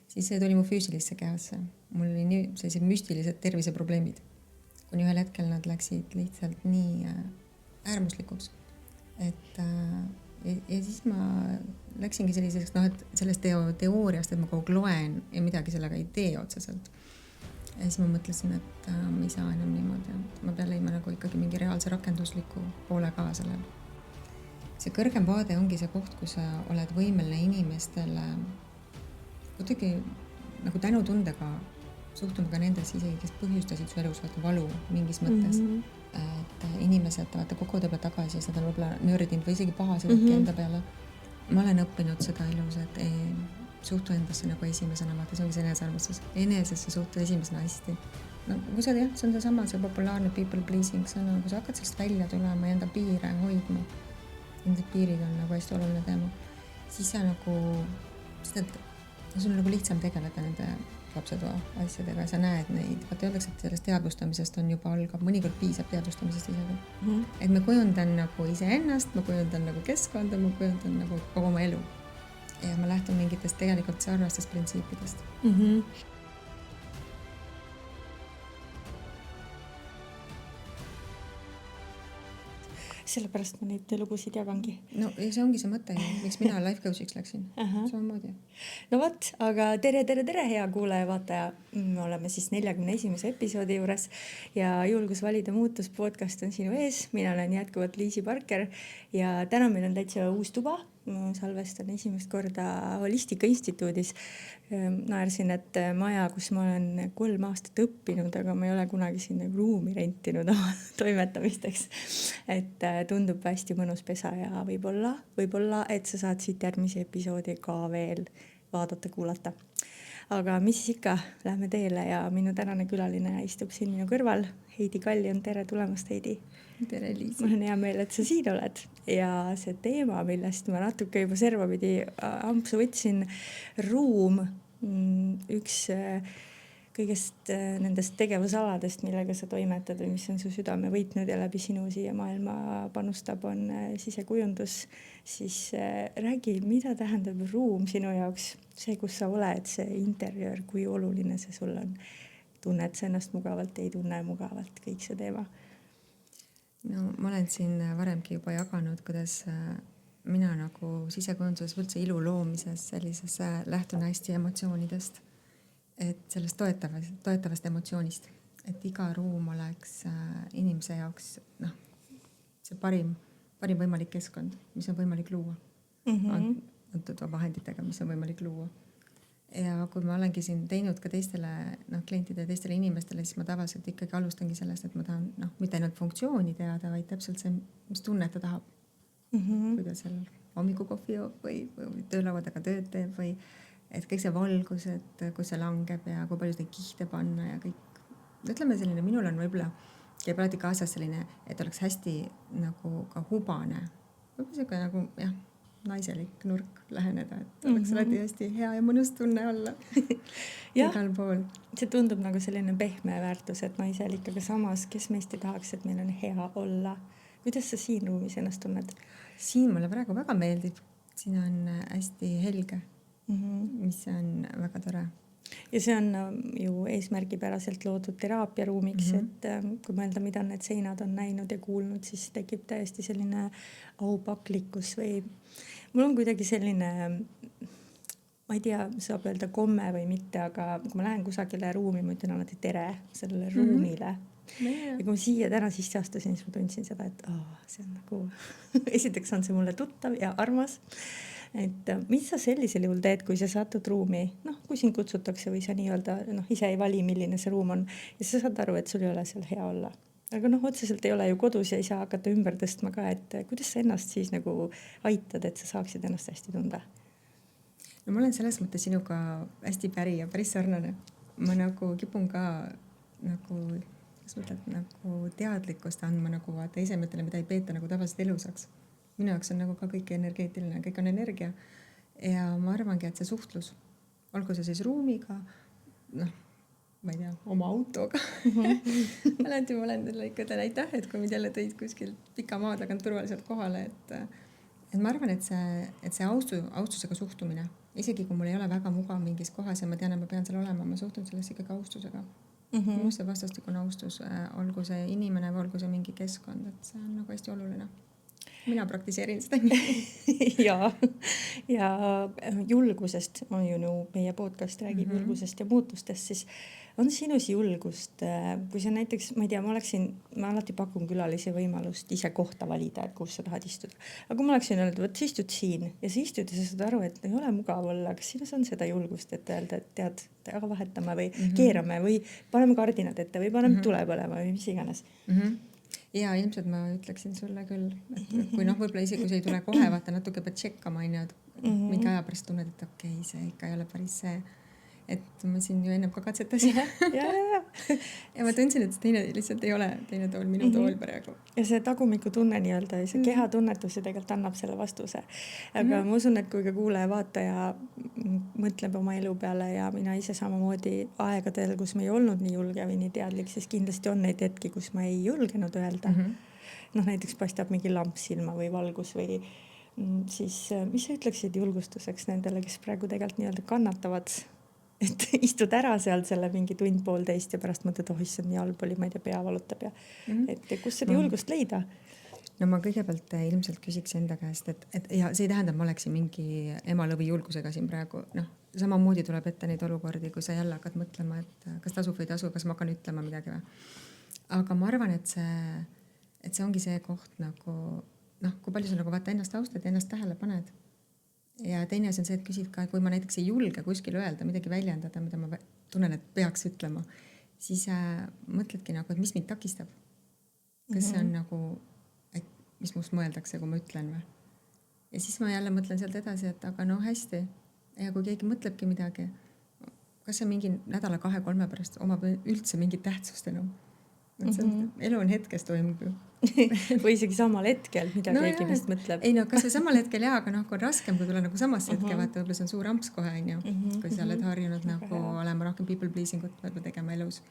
siis see tuli mu füüsilisse kehasse. Mul oli nii sellised müstilised terviseprobleemid. Kuni ühel hetkel nad läksid lihtsalt nii äärmuslikuks. Ja siis ma läksingi selliseks, et sellest teooriast, et ma kogu loen ja midagi sellega ei tee otseselt. Ja siis ma mõtlesin, et ma ei saa enam niimoodi. Ma pean leidma nagu ikkagi mingi reaalse rakendusliku poole ka sellel. See kõrgem vaade ongi see koht, kus sa oled võimeline inimestele kuidagi nagu tänutundega suhtuma ka nendes isegi, kes põhjustasid su elus valu mingis mõttes. Et inimesed kogu peale tagasi ja seda on võib-olla nördinud või isegi pahased enda peale. Ma olen õppinud seda elus, et suhtu endasse nagu esimesena, vaata, see ongi see enesearmastus. Enesesse suhtu esimesena hästi. No kui sa see on seesama, see populaarne people pleasing sõna, kui sa hakkad sellest välja tulema ja enda piire hoidma, enda piirid on nagu hästi oluline teema, siis sa nagu, sul on nagu lihtsam tegeleda nende lapsetoa asjadega, sa näed neid. Vaata, öeldakse, et sellest teadvustamisest on juba algab, mõnikord piisab teadvustamisest isegi. Et ma kujundan nagu iseennast, ma kujundan nagu keskkonda, ma kujundan nagu kogu oma elu. Ja ma lähtun mingitest tegelikult sarnastest printsiipidest. Sellepärast ma neid lugusid jagangi. No ja see ongi see mõte, miks mina life coach'iks läksin. Samamoodi. No võt, aga tere, hea kuulaja, vaataja. Me oleme siis 41. episoodi juures ja Julgus valida muutus podcast on sinu ees. Mina olen jätkuvalt Liisi Parker ja täna meil on täitsa uus tuba. Ma salvestan esimest korda Holistika Instituudis. Naersin, et maja, kus ma olen 3 aastat õppinud, aga ma ei ole kunagi sinna ruumi rentinud oma toimetamisteks. Et tundub hästi mõnus pesa ja võib-olla, et sa saad siit järgmise episoodi ka veel vaadata, kuulata. Aga mis siis ikka, lähme teele ja minu tänane külaline istub siin minu kõrval. Heidi Kallion, tere tulemast, Heidi. Tere, Liisi. Mul on hea meel, et sa siin oled ja see teema, millest ma natuke juba servapidi ampsu võtsin, ruum, üks kõigest nendest tegevusaladest, millega sa toimetad või mis on su südame võitnud ja läbi sinu siia maailma panustab, on sisekujundus. Siis räägi, mida tähendab ruum sinu jaoks, see, kus sa oled, see interjöör, kui oluline see sul on, tunned sa ennast mugavalt, ei tunne mugavalt, kõik see teema. No ma olen siin varemgi juba jaganud, kuidas mina nagu sisekujunduses üldse ilu loomises sellises lähtun hästi emotsioonidest, et sellest toetavast emotsioonist, et iga ruum oleks inimese jaoks see parim võimalik keskkond, mis on võimalik luua. Antud vahenditega, mis on võimalik luua. Ja kui ma olengi siin teinud ka teistele klientide ja teistele inimestele, siis ma tavaliselt ikkagi alustangi sellest, et ma tahan mitte ainult funktsiooni teada, vaid täpselt see, mis tunnet ta tahab. Kui ta seal hommikukohvi joob või töölauadaga tööd teeb või et kõik see valgus, et kus see langeb ja kui palju seda kihte panna ja kõik. Ütleme selline, minul on võib-olla käib alati kaasas selline, et oleks hästi nagu ka hubane. Võib-olla see nagu, naiselik nurk läheneda, et oleks alati hästi hea ja mõnus tunne olla igal pool. See tundub nagu selline pehme väärtus, et naiselik, aga samas, kes meist ei tahaks, et meil on hea olla. Kuidas sa siin ruumis ennast tunned? Siin mulle praegu väga meeldib. Siin on hästi helge, mis on väga tore. Ja see on ju eesmärgipäraselt loodud teraapiaruumiks, et kui mõelda, mida need seinad on näinud ja kuulnud, siis tekib täiesti selline aupaklikkus või mul on kuidagi selline, ma ei tea, saab öelda komme või mitte, aga kui ma lähen kusagile ruumi, ma ütlen alati tere sellele ruumile. Ja kui ma siia täna sisse astusin, siis ma tundsin seda, et see on nagu esiteks on see mulle tuttav ja armas. Et mis sa sellisel juhul teed, kui sa satud ruumi, kui sind kutsutakse või sa nii-öelda ise ei vali, milline see ruum on ja sa saad aru, et sul ei ole seal hea olla. Aga otseselt ei ole ju kodus ja ei saa hakata ümber tõstma ka, et kuidas sa ennast siis nagu aitad, et sa saaksid ennast hästi tunda? No ma olen selles mõttes sinuga hästi päri ja päris sarnane. Ma nagu kipun ka nagu teadlikkust andma nagu vaata esemetele, mida ei peeta nagu tavaliselt elusaks. Minu jaoks on nagu ka kõik energeetiline, kõik on energia. Ja ma arvangi, et see suhtlus, olgu see siis ruumiga, ma ei tea, oma autoga. Alati ma olen ikka aitäh, et kui mind jälle tõid kuskil pika maa tagant turvaliselt kohale, et ma arvan, et see austusega suhtumine, isegi kui mul ei ole väga mugav mingis kohas ja ma tean, et ma pean seal olema, ma suhtun sellesse ikkagi austusega. Minu see vastastikune austus, olgu see inimene või olgu see mingi keskkond, et see on nagu hästi oluline. Mina praktiseerin seda nii. ja julgusest, ma ju meie podcast räägib julgusest ja muutustest, siis on sinus julgust, kui sa näiteks, ma ei tea, ma alati pakun külalise võimalust ise kohta valida, et kus sa tahad istuda. Aga kui ma oleksin öelnud, võt sa istud siin ja sa istud ja sa saad aru, et ei ole mugav olla, kas sinus on seda julgust, et öelda, et tead, aga vahetame või keerame või paneme kardinad ette või paneme tule põlema või mis iganes. Ja ilmselt ma ütleksin sulle küll, et kui võib-olla isegi kui see ei tule kohe, vaata natuke pead tšekkama, mingi aja pärast tunned, et okei, see ikka ei ole päris see, et ma siin ju ennem ka katsetasin. ja ma tundsin, et teine lihtsalt ei ole teine tool minu tool praegu. Ja see tagumiku tunne nii-öelda, see kehatunnetus ju tegelikult annab selle vastuse. Aga ma usun, et kui ka kuulaja vaataja mõtleb oma elu peale ja mina ise samamoodi aegadel, kus ma ei olnud nii julge või nii teadlik, siis kindlasti on neid hetki, kus ma ei julgenud öelda. Näiteks paistab mingi lamp silma või valgus või siis mis sa ütleksid julgustuseks nendele, kes praegu tegelikult nii-öelda kannatavad, et istud ära seal selle mingi tund-poolteist ja pärast mõtled, issand, nii halb oli, ma ei tea, pea valutab ja et kus seda julgust leida? No ma kõigepealt ilmselt küsiks enda käest, et ja see ei tähenda, et ma oleksin mingi emalõvi julgusega siin praegu, samamoodi tuleb ette neid olukordi, kui sa jälle hakkad mõtlema, et kas tasub või ei tasu, kas ma hakkan ütlema midagi või. Aga ma arvan, et see ongi see koht nagu, kui palju sa nagu vaata ennast austad ja ennast tähele paned. Ja teine asi on see, et küsid ka, kui ma näiteks ei julge kuskil öelda, midagi väljendada, mida ma tunnen, et peaks ütlema, siis mõtledki nagu, et mis mind takistab. Kas see on nagu, et mis must mõeldakse, kui ma ütlen või. Ja siis ma jälle mõtlen sealt edasi, et aga hästi. Ja kui keegi mõtlebki midagi, kas see mingi nädala 2-3 pärast omab üldse mingit tähtsust enam. Elu on hetkes toimub ju. või isegi samal hetkel, mida keegi neist mõtleb. Ei kas või samal hetkel aga kui on raskem, kui tulla nagu samasse hetke, vaata võib-olla see on suur amps kohe, kui sa oled harjunud nagu olema rohkem people pleasing ut võib-olla tegema elus,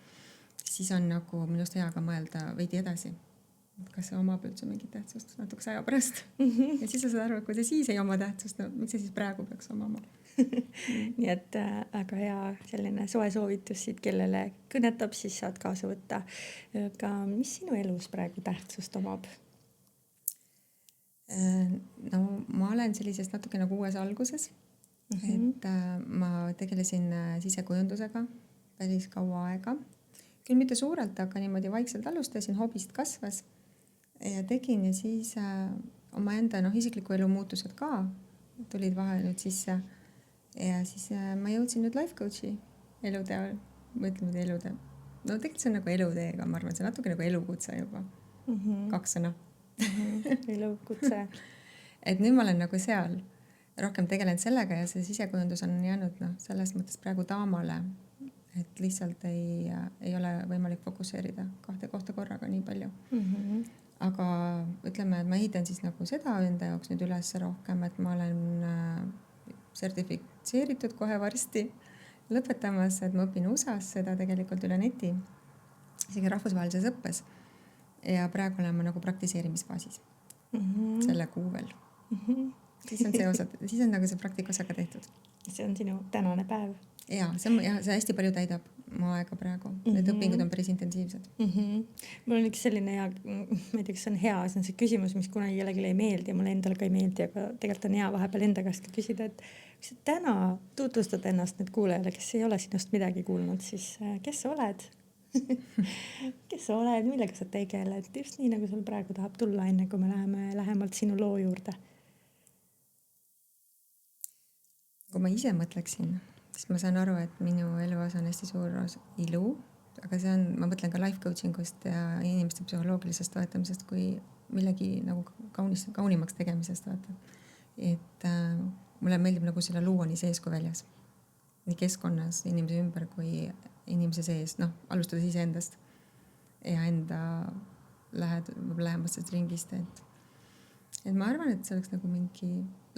siis on nagu minust hea ka mõelda veidi edasi. Kas see omab üldse mingit tähtsust natukese aja pärast. Ja siis sa saad aru, et kui see siis ei oma tähtsust, miks see siis praegu peaks omama. Nii et väga hea selline soe soovitus siit, kellele kõnetab, siis saad kaasa võtta. Aga mis sinu elus praegu tähtsust omab? Ma olen sellises natuke nagu uues alguses, et ma tegelesin sisekujundusega päris kaua aega. Küll mitte suurelt, aga niimoodi vaikselt alustasin, hobist kasvas ja tegin ja siis oma enda isikliku elu muutused ka tulid vahel nüüd sisse. Ja siis ma jõudsin nüüd life coachi elutee, mõtleme elutee. Tegelikult see on nagu eluteega, ma arvan, see on natuke nagu elukutse juba. 2 sõna. Elukutse. Et nüüd ma olen nagu seal rohkem tegelenud sellega ja see sisekujundus on jäänud selles mõttes praegu taamale, et lihtsalt ei ole võimalik fokusseerida 2 kohta korraga nii palju. Aga ütleme, et ma ehitan siis nagu seda enda jaoks nüüd üles rohkem, et ma olen sertifitseeritud kohe varsti lõpetamas, et ma õpin USA-s seda tegelikult üle neti, isegi rahvusvahelises õppes. Ja praegu olen ma nagu praktiseerimisfaasis selle kuu veel. Siis on siis on nagu see praktikosaga tehtud. See on sinu tänane päev. Ja see hästi palju täidab mu aega praegu. Need õpingud on päris intensiivsed. Mul on üks selline hea, ma ei tea, kas see on hea, see on see küsimus, mis kunagi kellelegi ei meeldi ja mulle endale ka ei meeldi, aga tegelikult on hea vahepeal enda käest ka küsida, et kui sa täna tutvustad ennast nüüd kuulajale, kes ei ole sinust midagi kuulnud, siis kes sa oled? Kes sa oled, millega sa tegeled? Just nii, nagu sul praegu tahab tulla, enne kui me läheme lähemalt sinu loo juurde. Kui ma ise mõtleksin, siis ma saan aru, et minu eluos on hästi suur ilu, aga see on, ma mõtlen ka life coachingust ja inimeste psühholoogilisest toetamisest kui millegi nagu kaunimaks tegemisest. Vaata. Et mulle meeldib nagu selle luua nii sees kui väljas. Nii keskkonnas, inimese ümber kui inimese sees, alustades ise endast ja enda lähemastest ringist. Et ma arvan, et see oleks nagu mingi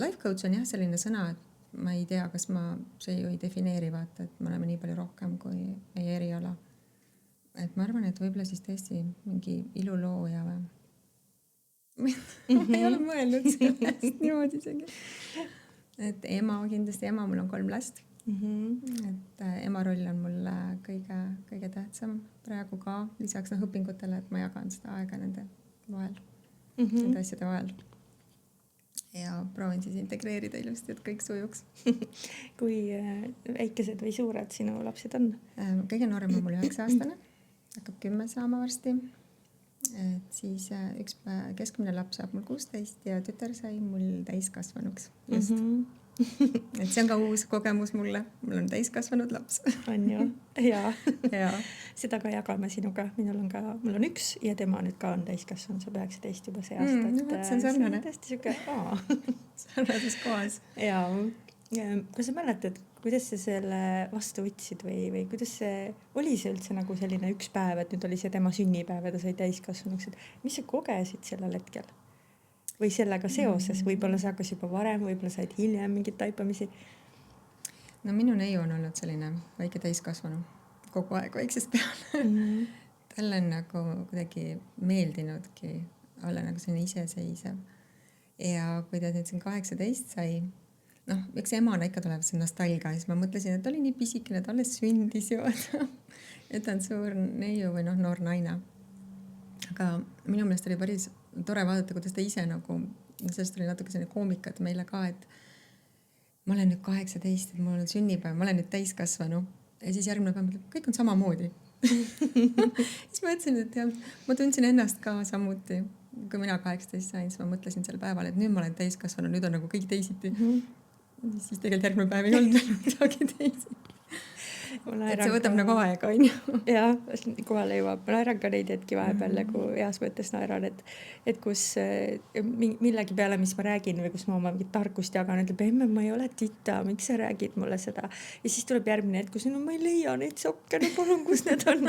life coach on jah selline sõna, et ma ei tea, kas see ju ei defineeri vaata, et me oleme nii palju rohkem kui meie eriala. Et ma arvan, et võib-olla siis tõesti mingi ilulooja või ma ei ole mõelnud sellest niimoodi isegi. Et ema kindlasti, mul on 3 last. Et ema roll on mulle kõige tähtsam praegu ka, lisaks õpingutele, et ma jagan seda aega nende vahel, nende asjade vahel. Ja proovin siis integreerida ilusti, et kõik sujuks. Kui väikesed või suured sinu lapsed on? Kõige noorem on mul 9-aastane, hakkab 10 saama varsti. Et siis üks keskmine laps saab mul 16 ja tütar sai mul täiskasvanuks just. Et see on ka uus kogemus mulle. Mul on täiskasvanud laps. On ju? Jaa. Ja. Seda ka jagame sinuga. Mul on üks ja tema nüüd ka on täiskasvanud, saab 19 juba see aasta. See on sarnane. Tõesti siuke, sarnades kohas. Jaa. Kui sa mäletad, kuidas sa selle vastu võtsid või kuidas oli see üldse nagu selline üks päev, et nüüd oli see tema sünnipäev ja ta sai täiskasvanuks, et mis sa kogesid sellel hetkel? Või sellega seoses, võib-olla sa hakkas juba varem, võib-olla said hiljem mingit taipamisi? No minu neiu on olnud selline väike täiskasvanu kogu aeg väiksest peale. Talle on nagu kuidagi meeldinudki olla nagu selline iseseisev. Ja kui ta nüüd siin 18 sai, eks emana ikka tuleb see nostalgia, siis ma mõtlesin, et ta oli nii pisikene, ta alles sündis ju. Et ta on suur neiu või noor naine. Aga minu meelest oli päris tore vaadata, kuidas ta ise nagu, sellest oli natuke selline koomikat meile ka, et ma olen nüüd 18, et mul on sünnipäev, ma olen nüüd täiskasvanu ja siis järgmine päev mõtleb, kõik on samamoodi. Siis ma ütlesin, et ma tundsin ennast ka samuti, kui mina 18 sain, siis ma mõtlesin sel päeval, et nüüd ma olen täiskasvanu, nüüd on nagu kõik teisiti. Siis tegelikult järgmine päev ei olnud midagi teisiti. Et see võtab nagu aega, on ju. Jah, kohale jõuab. Ma naeran ka neid hetki vahepeal nagu heas mõttes naeran, et kus millegi peale, mis ma räägin või kus ma oma mingit tarkust jagan, ütleb, emme, ma ei ole tita, miks sa räägid mulle seda? Ja siis tuleb järgmine hetk, kus ma ei leia neid sokke, palun, kus need on.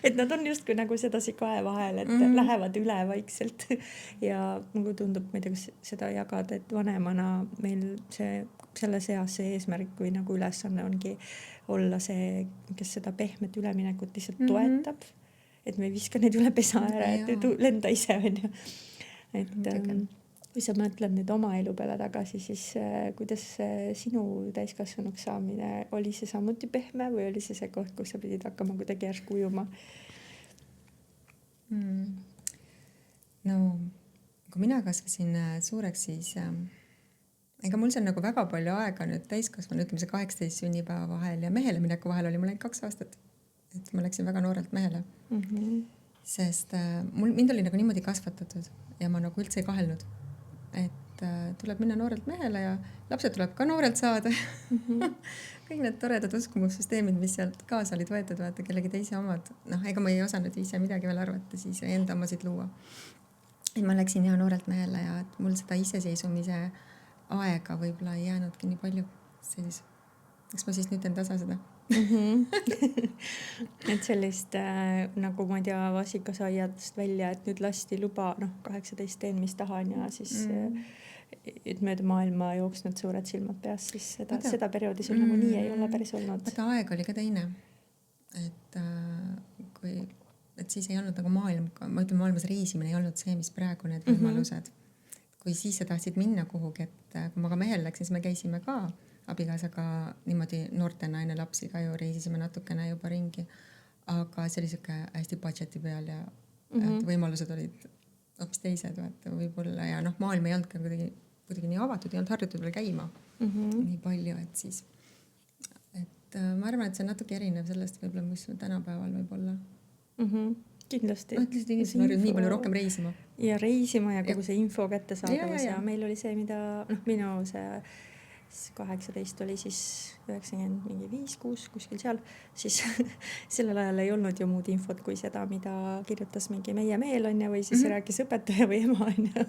Et nad on justkui nagu sedasi kae vahel, et lähevad üle vaikselt. Ja nagu tundub, ma ei tea, kas seda jagada, et vanemana meil selles eas see eesmärk või nagu ülesanne ongi olla see, kes seda pehmet üleminekut lihtsalt toetab, et me ei viska neid üle pesa ära, et lenda ise on ju. Et kui sa mõtled nüüd oma elu peale tagasi, siis kuidas sinu täiskasvanuks saamine, oli see samuti pehme või oli see koht, kus sa pidid hakkama kuidagi järsku ujuma? No, kui mina kasvasin suureks, siis ega mul see on nagu väga palju aega nüüd täiskasvanu, ütleme see 18 sünnipäeva vahel ja mehele mineku vahel oli mul ainult 2 aastat. Et ma läksin väga noorelt mehele. Sest mind oli nagu niimoodi kasvatatud ja ma nagu üldse ei kahelnud. Et tuleb minna noorelt mehele ja lapsed tuleb ka noorelt saada. Kõik need toredad uskumussüsteemid, mis sealt kaasa olid võetud, vaata kellegi teise omad. Ega ma ei osanud ise midagi veel arvata, siis enda omasid luua. Et ma läksin hea noorelt mehele ja et mul seda iseseisumise aega võib-olla ei jäänudki nii palju. Siis, eks ma siis nüüd teen tasa seda. Et sellist nagu ma ei tea vasikasaiadest välja, et nüüd lasti luba 18 teen, mis tahan ja siis et mööda maailma jooksnud suured silmad peas, siis seda perioodi sul nagu nii ei ole päris olnud. Vaata aeg oli ka teine. Et siis ei olnud nagu maailm, ma ütlen maailmas reisimine ei olnud see, mis praegu need võimalused. Kui siis sa tahtsid minna kuhugi, et kui ma ka mehel läksin, siis me käisime ka abikaasaga niimoodi noortena enne lapsi ka ju reisisime natukene juba ringi, aga see oli siuke hästi budgeti peal ja võimalused olid hoopis teised, vaata võib-olla ja maailm ei olnud ka kuidagi nii avatud, ei olnud harjutud veel käima nii palju, et siis ma arvan, et see on natuke erinev sellest võib-olla, mis tänapäeval võib olla. Kindlasti. Ütlesid inimesed on nii palju rohkem reisima. Ja reisima ja kogu see info kätte saadavus ja meil oli see, mida minu see 18 oli siis 95-6 kuskil seal, siis sellel ajal ei olnud ju muud infot kui seda, mida kirjutas mingi meie meel on ja või siis rääkis õpetaja või ema on ja.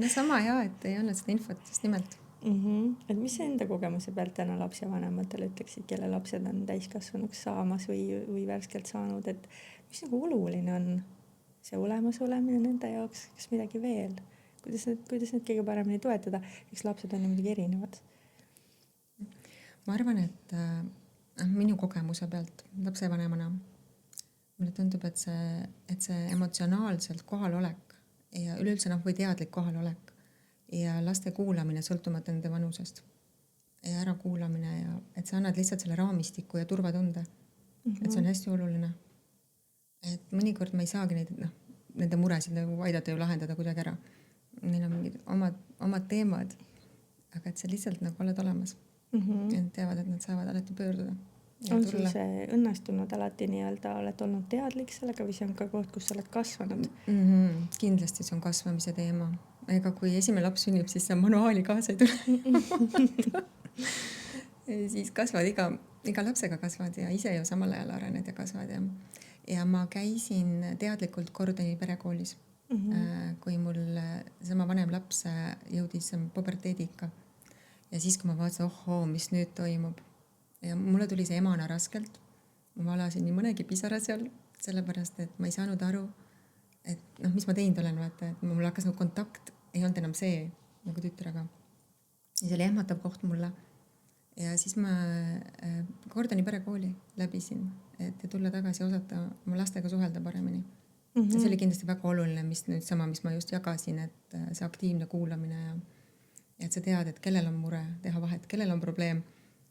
Sama hea, et ei olnud seda infot just nimelt. Et mis enda kogemuse pealt täna lapsevanematele ütleksid, kelle lapsed on täiskasvanuks saamas või värskelt saanud, et mis nagu oluline on see olemas olemine nende jaoks, kas midagi veel? Kuidas need kõige paremini toetada? Eks lapsed on muidugi erinevad. Ma arvan, et minu kogemuse pealt lapsevanemana mulle tundub, et see emotsionaalselt kohalolek ja üleüldse või teadlik kohalolek ja laste kuulamine sõltumata nende vanusest ja ärakuulamine ja et sa annad lihtsalt selle raamistiku ja turvatunde. Et see on hästi oluline. Et mõnikord ma ei saagi neid, nende muresid nagu aidata ju lahendada kuidagi ära. Neil on mingid omad teemad, aga et sa lihtsalt nagu oled olemas. Ja nad teavad, et nad saavad alati pöörduda. On sul see õnnestunud alati nii-öelda, oled olnud teadlik sellega või see on ka koht, kus sa oled kasvanud? Kindlasti see on kasvamise teema. Ega kui esimene laps sünnib, siis see manuaali kaasa ei tule. Siis kasvad iga lapsega kasvad ja ise ju samal ajal arened ja kasvad ja ma käisin teadlikult Gordoni perekoolis, kui mul sama vanem laps jõudis puberteedika ja siis, kui ma vaatasin, mis nüüd toimub ja mulle tuli see emana raskelt, ma valasin nii mõnegi pisara seal, sellepärast, et ma ei saanud aru, et mis ma teinud olen, vaata, et mul hakkas nagu kontakt, ei olnud enam see nagu tütrega ja see oli ehmatav koht mulle. Ja siis ma Gordoni perekooli läbisin, et tulla tagasi ja osata oma lastega suhelda paremini. Ja see oli kindlasti väga oluline, mis ma just jagasin, et see aktiivne kuulamine ja et sa tead, et kellel on mure, teha vahet, kellel on probleem,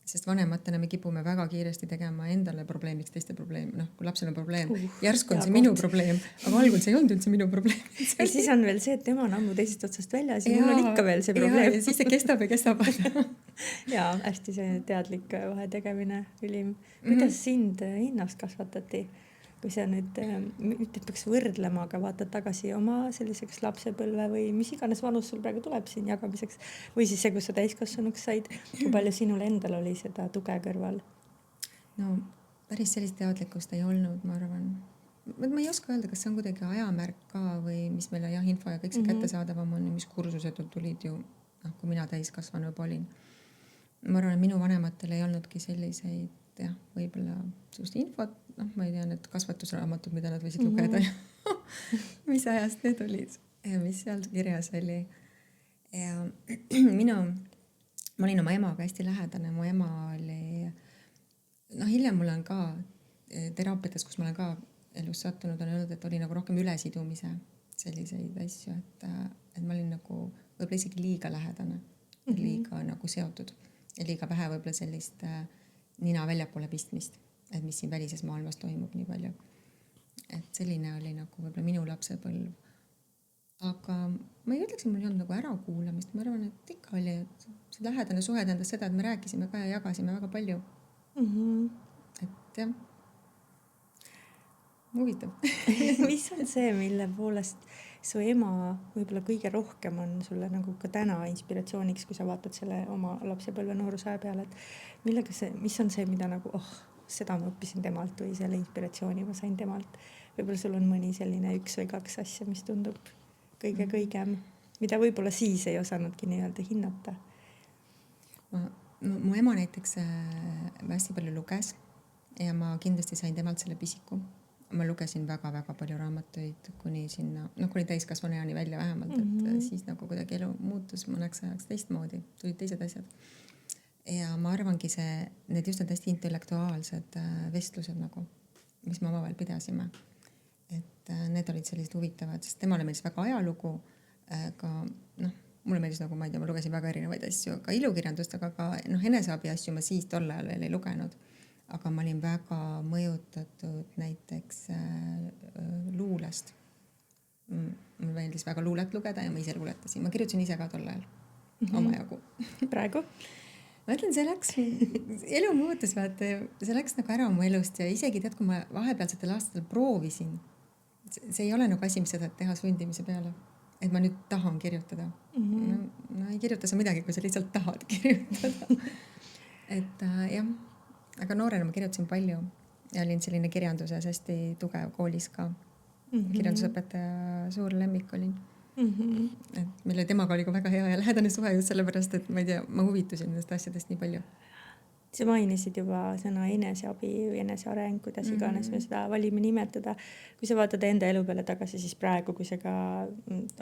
sest vanematena me kipume väga kiiresti tegema endale probleemiks teiste probleem. Kui lapsel on probleem, järsku on see minu probleem, aga algul see ei olnud üldse minu probleem. Ja siis on veel see, et tema on ammu teisest otsast väljas ja mul on ikka veel see probleem. Ja siis see kestab. Ja hästi see teadlik vahe tegemine ülim. Kuidas sind hinnast kasvatati? Kui sa nüüd mitte peaks võrdlema, aga vaatad tagasi oma selliseks lapsepõlve või mis iganes vanus sul praegu tuleb siin jagamiseks või siis see, kus sa täiskasvanuks said, kui palju sinul endal oli seda tuge kõrval? No päris sellist teadlikkust ei olnud, ma arvan. Ma ei oska öelda, kas see on kuidagi ajamärk ka või mis meil on info ja kõik see kättesaadavam on ja mis kursused tulid ju, kui mina täiskasvanu juba olin. Ma arvan, et minu vanematel ei olnudki selliseid võib-olla sellist infot, ma ei tea, need kasvatusraamatud, mida nad võisid lugeda ja mis ajast need olid ja mis seal kirjas oli. Ja ma olin oma emaga hästi lähedane, mu ema oli, hiljem mul on ka teraapiates, kus ma olen ka elus sattunud, on öelnud, et oli nagu rohkem ülesidumise selliseid asju, et ma olin nagu võib-olla isegi liiga lähedane, liiga nagu seotud ja liiga vähe võib-olla sellist nina väljapoole pistmist, et mis siin välises maailmas toimub nii palju. Et selline oli nagu võib-olla minu lapsepõlv. Aga ma ei ütleks, et mul ei olnud nagu ärakuulamist. Ma arvan, et ikka oli, et see lähedane suhe tähendas seda, et me rääkisime ka ja jagasime väga palju. Et jah, huvitav. Mis on see, mille poolest su ema võib-olla kõige rohkem on sulle nagu ka täna inspiratsiooniks, kui sa vaatad selle oma lapsepõlve noorusaja peale, et mis on see, mida nagu, seda ma õppisin temalt või selle inspiratsiooni ma sain temalt. Võib-olla sul on mõni selline 1 või 2 asja, mis tundub kõigem, mida võib-olla siis ei osanudki nii-öelda hinnata. Mu ema näiteks hästi palju luges ja ma kindlasti sain temalt selle pisiku. Ma lugesin väga-väga palju raamatuid kuni sinna, kuni täiskasvanuajani välja vähemalt, et siis nagu kuidagi elu muutus mõneks ajaks teistmoodi, tulid teised asjad. Ja ma arvangi need just need hästi intellektuaalsed vestlused nagu, mis me omavahel pidasime. Et need olid sellised huvitavad, sest temale meeldis väga ajalugu, ka mulle meeldis nagu, ma ei tea, ma lugesin väga erinevaid asju, ka ilukirjandust, aga ka eneseabi asju ma siis tol ajal veel ei lugenud. Aga ma olin väga mõjutatud näiteks luulest. Mul meeldis väga luulet lugeda ja ma ise luuletasin. Ma kirjutasin ise ka tol ajal omajagu. Praegu? Ma ütlen, see läks, elu muutus, vaata, see läks nagu ära oma elust ja isegi tead, kui ma vahepealsetel aastatel proovisin, see ei ole nagu asi, mis sa saad teha sundimise peale, et ma nüüd tahan kirjutada. No ei kirjuta sa midagi, kui sa lihtsalt tahad kirjutada. Et jah, aga noorena ma kirjutasin palju ja olin selline kirjanduses hästi tugev koolis ka. Kirjandusõpetaja suur lemmik olin. Et mille temaga oli ka väga hea ja lähedane suhe just sellepärast, et ma ei tea, ma huvitusin nendest asjadest nii palju. Sa mainisid juba sõna eneseabi või eneseareng, kuidas iganes me seda valime nimetada. Kui sa vaatad enda elu peale tagasi, siis praegu, kui sa ka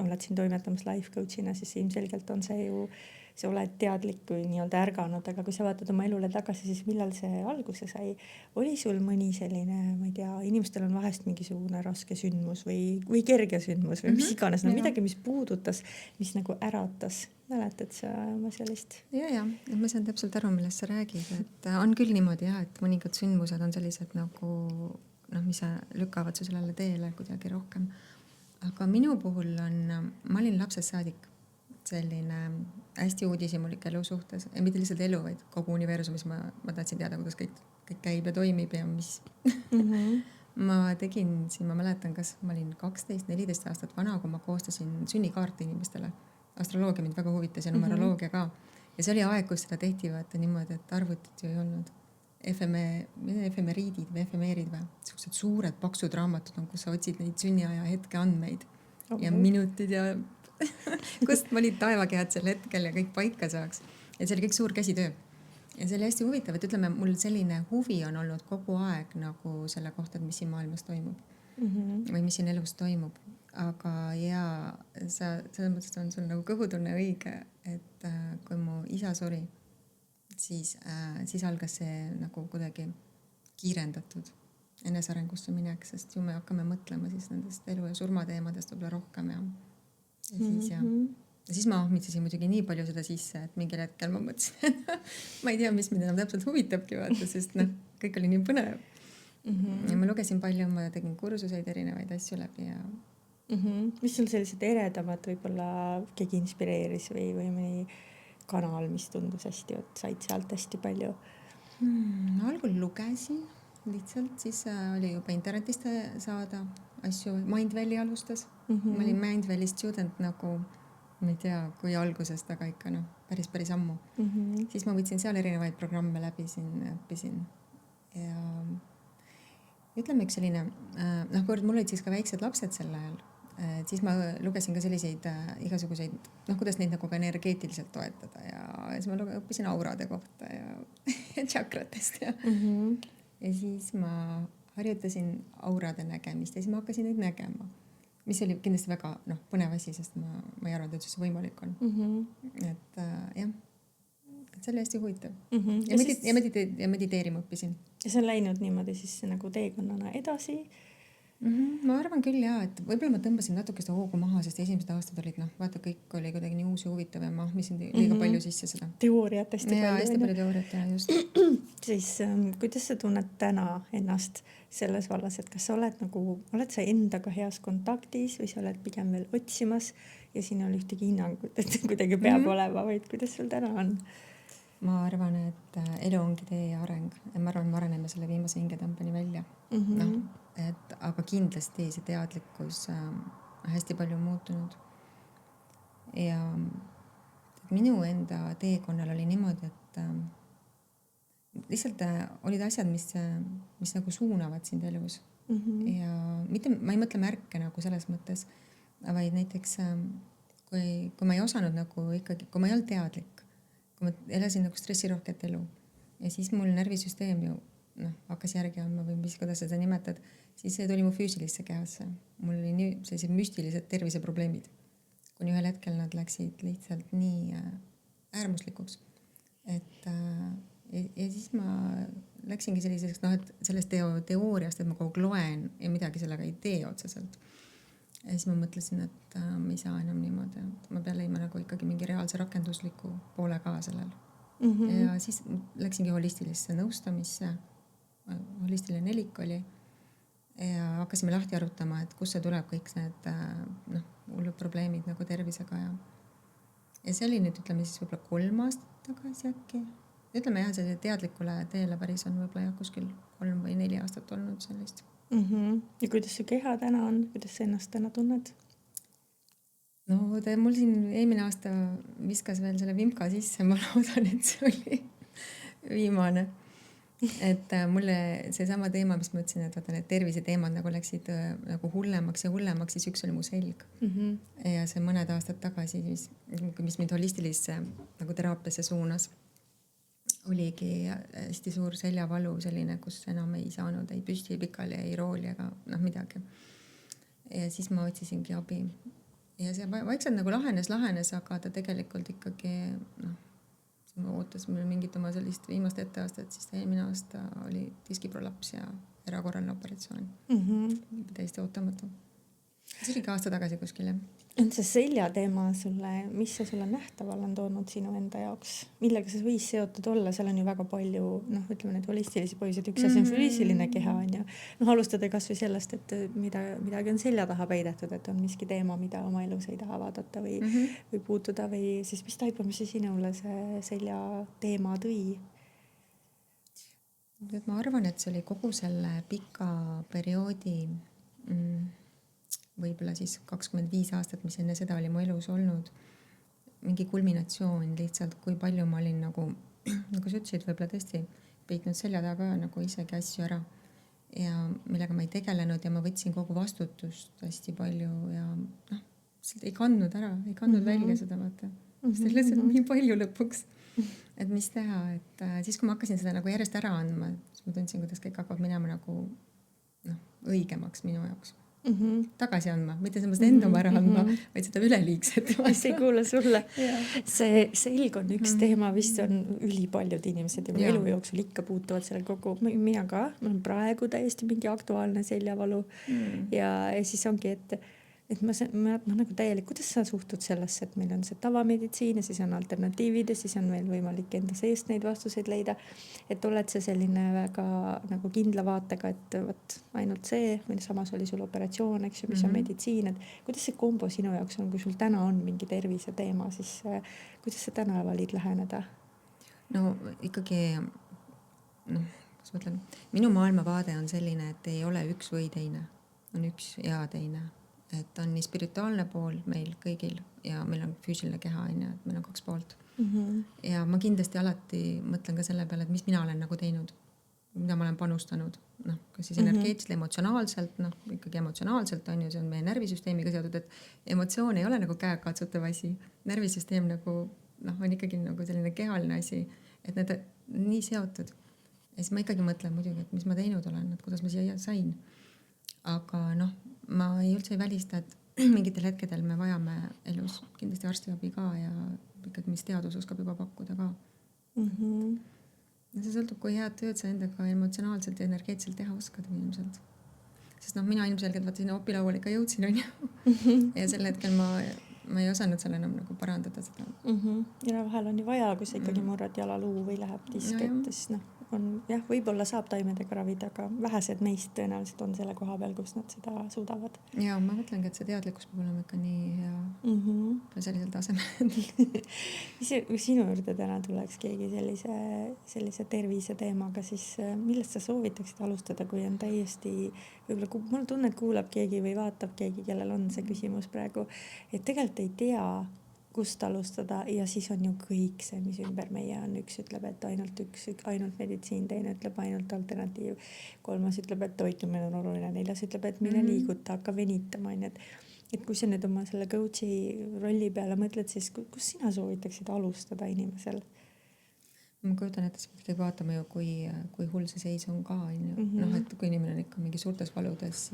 oled siin toimetamas life coachina, siis ilmselgelt on see ju sa oled teadlik või nii-öelda ärganud, aga kui sa vaatad oma elule tagasi, siis millal see alguse sai? Oli sul mõni selline, ma ei tea, inimestel on vahest mingisugune raske sündmus või kerge sündmus või mis iganes, midagi, mis puudutas, mis nagu äratas. Mäletad sa oma sellist? Ja, ma saan täpselt aru, millest sa räägid, et on küll niimoodi jah, et mõningad sündmused on sellised nagu mis lükkavad su sellele teele kuidagi rohkem. Aga minu puhul ma olin lapsest saadik selline hästi uudishimulik elu suhtes, ja mitte lihtsalt elu, vaid kogu universumis ma tahtsin teada, kuidas kõik käib ja toimib ja mis. Ma tegin siin, ma mäletan, kas ma olin 12-14 aastat vana, kui ma koostasin sünnikaarte inimestele. Astroloogia mind väga huvitas ja numeroloogia ka. Ja see oli aeg, kus seda tehti vaata niimoodi, et arvutit ju ei olnud. Efemeriidid või efemeerid või sellised suured paksud raamatud on, kus sa otsid neid sünniaja hetke andmeid ja minutid ja kust ma olid taevakehad sel hetkel ja kõik paika saaks. Ja see oli kõik suur käsitöö. Ja see oli hästi huvitav, et ütleme, mul selline huvi on olnud kogu aeg nagu selle kohta, et mis siin maailmas toimub või mis siin elus toimub. Aga ja selles mõttes on sul nagu kõhutunne õige, et kui mu isa suri, siis algas see nagu kuidagi kiirendatud enesearengusse minek, sest ju me hakkame mõtlema siis nendest elu ja surma teemadest võib-olla rohkem ja siis ma ahmitsesin muidugi nii palju seda sisse, et mingil hetkel ma mõtlesin, ma ei tea, mis mind enam täpselt huvitabki vaata, sest kõik oli nii põnev. Ja ma lugesin palju, ma tegin kursuseid erinevaid asju läbi ja mis sul sellised eredamad võib-olla keegi inspireeris või mõni kanal, mis tundus hästi, et said sealt hästi palju? Ma algul lugesin lihtsalt, siis oli juba internetist saada asju. Mindvalley alustas. Ma olin Mindvalley student nagu, ma ei tea, kui algusest, aga ikka päris ammu. Siis ma võtsin seal erinevaid programme läbi, õppisin. Ja ütleme üks selline, kord mul olid siis ka väiksed lapsed sel ajal. Siis ma lugesin ka selliseid igasuguseid, kuidas neid nagu ka energeetiliselt toetada ja siis ma õppisin aurade kohta ja tšakratest ja siis ma harjutasin aurade nägemist ja siis ma hakkasin neid nägema, mis oli kindlasti väga põnev asi, sest ma ei arvanud, et see võimalik on. Et jah, et see oli hästi huvitav ja mediteerima õppisin. Ja see on läinud niimoodi siis nagu teekonnana edasi? Ma arvan küll jah, et võib-olla ma tõmbasin natuke seda hoogu maha, sest esimesed aastad olid, vaata kõik oli kuidagi nii uus ja huvitav ja ma ahmisin liiga palju sisse seda. Teooriat hästi palju. Hästi palju teooriat ja just. Siis kuidas sa tunned täna ennast selles vallas, et kas sa oled sa endaga heas kontaktis või sa oled pigem veel otsimas ja siin oli ühtegi hinnangut, et kuidagi peab olema, vaid kuidas sul täna on? Ma arvan, et elu ongi tee ja areng. Ja ma arvan, me areneme selle viimase hingetõmbeni välja. Aga kindlasti see teadlikkus hästi palju muutunud. Ja minu enda teekonnal oli niimoodi, et lihtsalt olid asjad, mis nagu suunavad sind elus. Ja mitte, ma ei mõtle märke nagu selles mõttes, vaid näiteks kui ma ei osanud nagu ikkagi, kui ma ei olnud teadlik, kui ma elasin nagu stressirohket elu ja siis mul närvisüsteem ju hakkas järgi andma või mis, kuidas seda nimetad, siis see tuli mu füüsilisse kehasse. Mul oli nii sellised müstilised terviseprobleemid, kuni ühel hetkel nad läksid lihtsalt nii äärmuslikuks. Ja siis ma läksingi selliseks, et sellest teooriast, et ma kogu loen ja midagi sellega ei tee otseselt. Ja siis ma mõtlesin, et ma ei saa enam niimoodi. Ma pean leidma nagu ikkagi mingi reaalse rakendusliku poole ka sellel. Ja siis läksingi holistilisse nõustamisse. Holistiline nelik oli. Ja hakkasime lahti arutama, et kus see tuleb kõik need hullud probleemid nagu tervisega. Ja see oli nüüd, ütleme siis võib-olla 3 aastat tagasi äkki. Ütleme jah, see teadlikule teele päris on võib-olla jah, kuskil 3 või 4 aastat olnud sellist. Ja kuidas su keha täna on? Kuidas sa ennast täna tunned? No mul siin eelmine aasta viskas veel selle vimka sisse, ma loodan, et see oli viimane. Et mulle seesama teema, mis ma ütlesin, et vaata need tervise teemad nagu läksid nagu hullemaks ja hullemaks, siis üks oli mu selg. Ja see mõned aastad tagasi, mis mind holistilisse nagu teraapiasse suunas, oligi hästi suur seljavalu selline, kus enam ei saanud ei püsti, pikali, ei rooli ega midagi. Ja siis ma otsisingi abi. ja see vaikselt nagu lahenes, aga ta tegelikult ikkagi noh, ootas meil mingit oma sellist viimast etteastet, siis ta eelmine aasta oli diskiprolaps ja erakorraline operatsioon. Täiesti ootamatu. See oligi aasta tagasi kuskil, jah. On see selja teema sulle, mis see sulle nähtaval on toonud sinu enda jaoks? Millega see võis seotud olla? Seal on ju väga palju, noh, ütleme need holistilisi põhjuseid. Üks asi on füüsiline keha, on ju. Noh, alustada kas või sellest, et midagi on selja taha peidetud, et on miski teema, mida oma elus ei taha vaadata või puutuda või siis mis taipamisi sinule see selja teema tõi? Ma arvan, et see oli kogu selle pika perioodi võib-olla siis 25 aastat, mis enne seda oli mu elus olnud, mingi kulminatsioon lihtsalt, kui palju ma olin nagu sa ütlesid, võib-olla tõesti peitnud selja taga nagu isegi asju ära ja millega ma ei tegelenud ja ma võtsin kogu vastutust hästi palju ja noh, ei kandnud ära, ei kandnud välja seda, vaata. Sest lihtsalt nii palju lõpuks, et mis teha, et siis kui ma hakkasin seda nagu järjest ära andma, siis ma tundsin, kuidas kõik hakkab minema nagu õigemaks minu jaoks. Tagasi andma, mitte sellest enda oma ära andma, vaid seda üleliigset. See ei kuule sulle. See selg on üks teema, vist on ülipaljud inimesed ja elu jooksul ikka puutuvad selle kogu. Mina ka, mul on praegu täiesti mingi aktuaalne seljavalu ja siis ongi, et ma nagu täielik, kuidas sa suhtud sellesse, et meil on see tavameditsiin ja siis on alternatiivid ja siis on meil võimalik enda seest neid vastuseid leida. Et oled see selline väga nagu kindla vaatega, et võt, ainult see, või samas oli sul operatsioon, eks ju, mis on meditsiin, et kuidas see kombo sinu jaoks on, kui sul täna on mingi tervise teema, siis kuidas sa täna valid läheneda? No ikkagi, kas ma ütlen, minu maailmavaade on selline, et ei ole üks või teine, on üks ja teine. Et on nii spirituaalne pool meil kõigil ja meil on füüsiline keha, et meil on 2 poolt. Ja ma kindlasti alati mõtlen ka selle peale, et mis mina olen nagu teinud, mida ma olen panustanud, kas siis energeetiliselt, emotsionaalselt, ikkagi emotsionaalselt on ju, see on meie närvisüsteemiga seotud, et emotsioon ei ole nagu käekatsutav asi. Närvisüsteem nagu, on ikkagi nagu selline kehaline asi, et need on nii seotud. Ja siis ma ikkagi mõtlen muidugi, et mis ma teinud olen, et kuidas ma siia sain. Aga ma üldse ei välista, et mingitel hetkedel me vajame elus kindlasti arstiabi ka ja ikkagi mis teadus oskab juba pakkuda ka. Ja see sõltub, kui head tööd sa endaga emotsionaalselt ja energeetselt teha oskad või ilmselt. Sest mina ilmselgelt vaata sinna opilauale ikka jõudsin, on ju. Ja sel hetkel ma ei osanud seal enam nagu parandada seda. Ja vahel on ju vaja, kui sa ikkagi murrad jalaluu või läheb disk, et siis on, jah, võib-olla saab taimedega ravida, aga vähesed meist tõenäoliselt on selle koha peal, kus nad seda suudavad. Ja ma mõtlengi, et see teadlikkus peab olema ikka nii hea sellisel tasemel. Sinu juurde täna tuleks keegi sellise tervise teemaga, siis millest sa soovitaksid alustada, kui on täiesti, võib-olla mul tunne, et kuulab keegi või vaatab keegi, kellel on see küsimus praegu, et tegelikult ei tea, kust alustada ja siis on ju kõik see, mis ümber meie on. Üks ütleb, et ainult meditsiin, teine ütleb ainult alternatiiv, 3 ütleb, et toitumine on oluline, 4 ütleb, et mine liiguta, hakka venitama. Et kui sa nüüd oma selle coachi rolli peale mõtled, siis kus sina soovitaksid alustada inimesel? Ma kujutan, et sa pead vaatama ju, kui hull see seis on ka. Et kui inimene on ikka mingi suurtes valudes,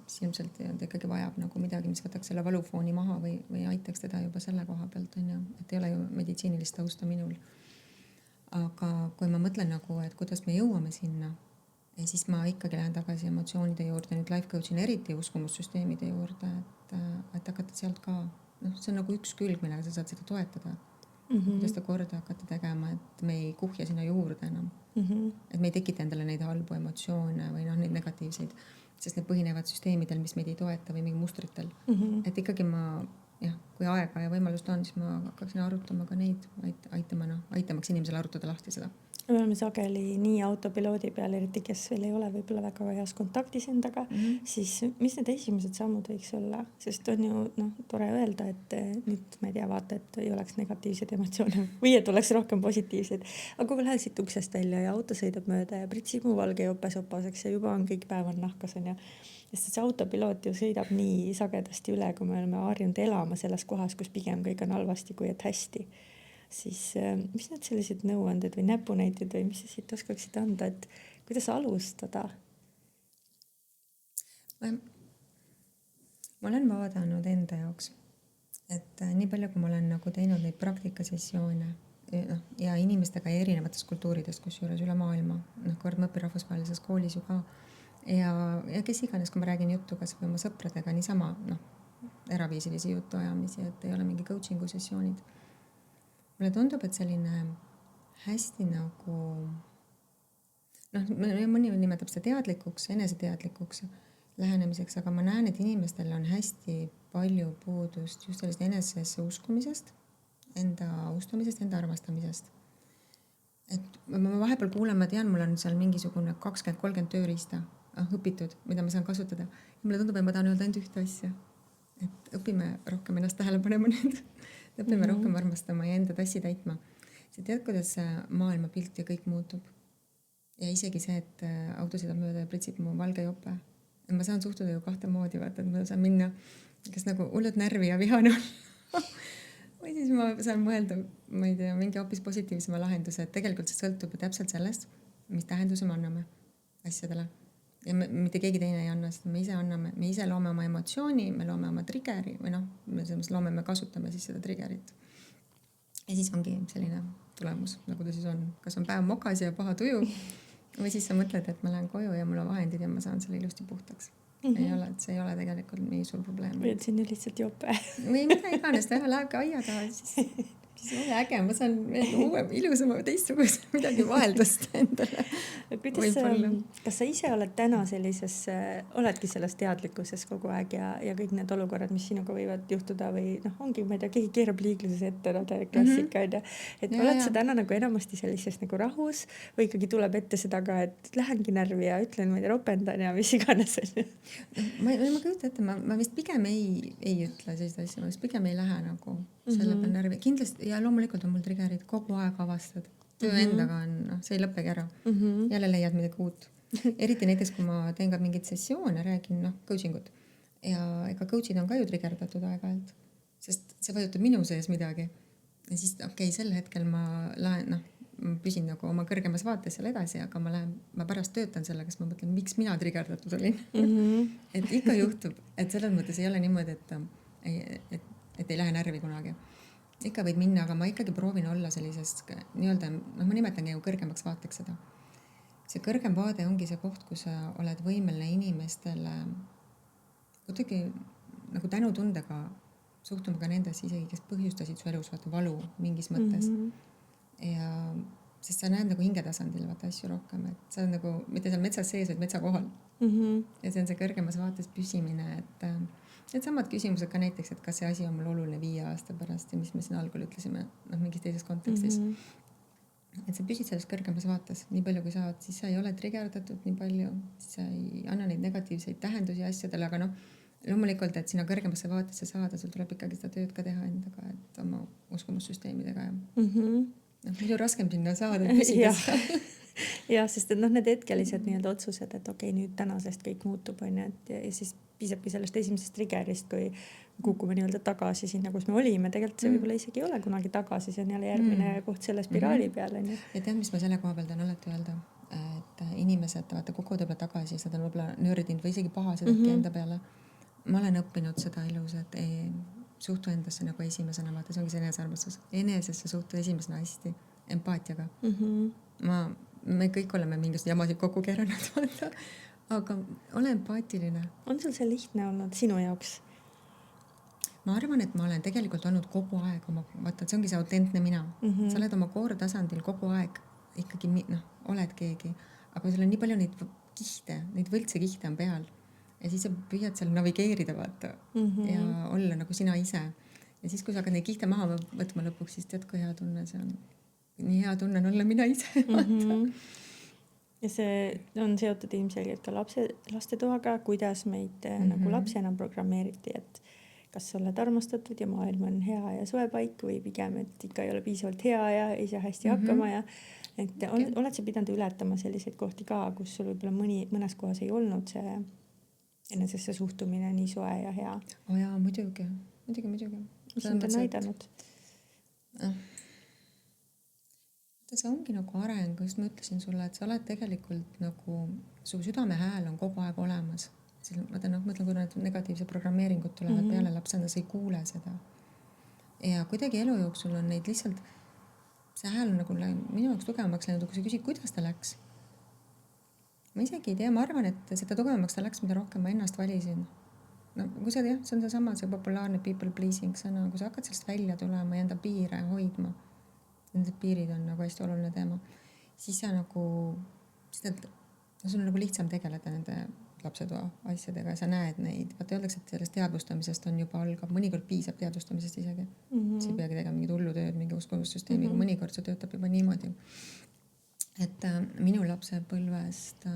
siis ilmselt ta ikkagi vajab nagu midagi, mis võtaks selle valufooni maha või aitaks teda juba selle koha pealt, on ju. Et ei ole ju meditsiinilist tausta minul. Aga kui ma mõtlen nagu, et kuidas me jõuame sinna, siis ma ikkagi lähen tagasi emotsioonide juurde, nüüd life coach'ina eriti uskumussüsteemide juurde, et hakata sealt ka, see on nagu üks külg, millega sa saad seda toetada. Kuidas ta korda hakata tegema, et me ei kuhja sinna juurde enam. Et me ei tekita endale neid halbu emotsioone või neid negatiivseid, sest need põhinevad süsteemidel, mis meid ei toeta või mingi mustritel. Et ikkagi kui aega ja võimalust on, siis ma hakkaksin arutama ka neid, aitamaks inimesel arutada lahti seda. Me oleme sageli nii autopiloodi peal, eriti kes veel ei ole võib-olla väga heas kontaktis endaga, siis mis need esimesed sammud võiks olla? Sest on ju tore öelda, et nüüd ma ei tea, vaata, et ei oleks negatiivsed emotsioone või et oleks rohkem positiivsed. Aga kui lähed siit uksest välja ja auto sõidab mööda ja pritsimu valge jopesopaseks ja juba on kõik päev on nahkas, on ju. Sest see autopiloot ju sõidab nii sagedasti üle, kui me oleme harjunud elama selles kohas, kus pigem kõik on halvasti, kui et hästi. Siis mis need sellised nõuanded või näpunäited või mis sa siit oskaksid anda, et kuidas alustada? ma olen vaadanud enda jaoks, et nii palju, kui ma olen nagu teinud neid praktikasessioone ja inimestega erinevatest kultuuridest, kusjuures üle maailma, kord ma õpin rahvusvahelises koolis ju ka ja kes iganes, kui ma räägin juttu kas või oma sõpradega niisama eraviisilisi jutuajamisi, et ei ole mingi coaching'u sessioonid. Mulle tundub, et selline hästi nagu mõni nimetab seda teadlikuks, eneseteadlikuks lähenemiseks, aga ma näen, et inimestel on hästi palju puudust just sellest enesesse uskumisest, enda austamisest, enda armastamisest. Et ma vahepeal kuulen, ma tean, mul on seal mingisugune 20-30 tööriista õpitud, mida ma saan kasutada. Ja mulle tundub, et ma tahan öelda ainult ühte asja. Et õpime rohkem ennast tähele panema nüüd. Õpime rohkem armastama ja enda tassi täitma. Sa tead, kuidas maailma pilt ja kõik muutub. Ja isegi see, et auto sõidab mööda ja pritsib mu valge jope. Ma saan suhtuda ju kahte moodi, vaata, et ma saan minna kas nagu hullult närvi ja vihane olla. Või siis ma saan mõelda, ma ei tea, mingi hoopis positiivsema lahenduse, et tegelikult see sõltub ju täpselt sellest, mis tähenduse me anname asjadele. Ja mitte keegi teine ei anna seda, me ise anname, me ise loome oma emotsiooni, me loome oma triggeri või me kasutame siis seda triggerit. Ja siis ongi selline tulemus, nagu ta siis on. Kas on päev mokas ja paha tuju või siis sa mõtled, et ma lähen koju ja mul on vahendid ja ma saan selle ilusti puhtaks. Ei ole, et see ei ole tegelikult nii suur probleem. Või et siin on lihtsalt jope. Või mida iganes, ta läheb ka aia taha, siis ole äge, ma saan veel uue, ilusama, teistsuguse midagi vaheldust endale. Kas sa ise oled täna sellises, oledki selles teadlikkuses kogu aeg ja kõik need olukorrad, mis sinuga võivad juhtuda või ongi, ma ei tea, keegi keerab liikluses ette, klassika, et oled sa täna nagu enamasti sellises nagu rahus või ikkagi tuleb ette seda ka, et lähengi närvi ja ütlen, ma ei tea, ropendan ja mis iganes. Ma kujuta ette, ma vist pigem ei ütle sellised asju, ma vist pigem ei lähe nagu selle peal närvi. Kindlasti ja loomulikult on mul triggerid kogu aeg avastad. Töö endaga on, see ei lõppegi ära. Jälle leiad midagi uut. Eriti näiteks, kui ma teen ka mingeid sessioone, räägin coaching ut. Ja ega coachid on ka ju triggerdatud aeg-ajalt, sest see vajutab minu sees midagi. Ja siis sel hetkel ma püsin nagu oma kõrgemas vaates seal edasi, aga ma pärast töötan sellega, sest ma mõtlen, miks mina triggerdatud olin. Et ikka juhtub, et selles mõttes ei ole niimoodi, et ei lähe närvi kunagi. Ikka võid minna, aga ma ikkagi proovin olla sellises nii-öelda, ma nimetangi ju kõrgemaks vaateks seda. See kõrgem vaade ongi see koht, kus sa oled võimeline inimestele kuidagi nagu tänutundega suhtuma ka nendesse isegi, kes põhjustasid su elus valu mingis mõttes. Ja sest sa näed nagu hingetasandil asju rohkem, et sa on nagu mitte seal metsas sees, vaid metsa kohal. Ja see on see kõrgemas vaates püsimine, et need samad küsimused ka näiteks, et kas see asi on mul oluline 5 aasta pärast ja mis me siin algul ütlesime mingis teises kontekstis. Et sa püsid selles kõrgemas vaates nii palju kui saad, siis sa ei ole triggerdatud nii palju, siis sa ei anna neid negatiivseid tähendusi asjadele, aga loomulikult, et sinna kõrgemasse vaatesse saada, sul tuleb ikkagi seda tööd ka teha endaga, et oma uskumussüsteemidega muidu raskem sinna saada. Ja, sest et need hetkelised nii-öelda otsused, et nüüd tänasest kõik muutub, ja siis piisabki sellest esimesest triggerist, kui kukume nii-öelda tagasi sinna, kus me olime. Tegelikult see võib-olla isegi ei ole kunagi tagasi, see on jälle järgmine koht selle spiraali peal. Ja tead, mis ma selle koha peal tahan alati öelda, et inimesed kukuvad võib-olla tagasi, seda on võib-olla nördinud või isegi pahased enda peale. Ma olen õppinud seda ilus, et suhtu endasse nagu esimesena, vaata, see ongi see enesearmastus. Enesesse suhtu esimesena hästi, empaatiaga. Me kõik oleme mingist jamasid kokku keeranud, vaata. Aga ole empaatiline. On sul see lihtne olnud sinu jaoks? Ma arvan, et ma olen tegelikult olnud kogu aeg vaata, see ongi see autentne mina. Sa oled oma koortasandil kogu aeg ikkagi oled keegi, aga sul on nii palju neid kihte, neid võltse kihte on peal ja siis sa püüad seal navigeerida, vaata, ja olla nagu sina ise. Ja siis, kui sa hakkad neid kihte maha võtma lõpuks, siis tead, kui hea tunne see on. Nii hea tunne on olla mina ise, vaata. Ja see on seotud ilmselgelt ka lastetoaga, kuidas meid nagu lapsena programmeeriti, et kas sa oled armastatud ja maailm on hea ja soe paik või pigem, et ikka ei ole piisavalt hea ja ei saa hästi hakkama ja et oled sa pidanud ületama selliseid kohti ka, kus sul võib-olla mõnes kohas ei olnud see enesesse suhtumine nii soe ja hea? Jaa, muidugi. Mis on ta näidanud? See ongi nagu areng, just ma ütlesin sulle, et sa oled tegelikult nagu, su südame hääl on kogu aeg olemas vaata mõtlen, kui need negatiivsed programmeeringud tulevad peale lapsena, sa ei kuule seda. Ja kuidagi elu jooksul on neid lihtsalt, see hääl on nagu minu jaoks tugevamaks läinud, kui sa küsid, kuidas ta läks. Ma isegi ei tea, ma arvan, et seda tugevamaks ta läks, mida rohkem ma ennast valisin. No kui sa jah, see on seesama, see populaarne people pleasing sõna, kui sa hakkad sellest välja tulema ja enda piire hoidma, need piirid on nagu hästi oluline teema, siis sa nagu, sul on nagu lihtsam tegeleda nende lapsetoa asjadega ja sa näed neid. Vaata öeldakse, et sellest teadvustamisest on juba algab, mõnikord piisab teadvustamisest isegi. Sa ei peagi tegema mingit hullu tööd, mingi uskuvussüsteemiga, mõnikord see töötab juba niimoodi. Et minu lapsepõlvest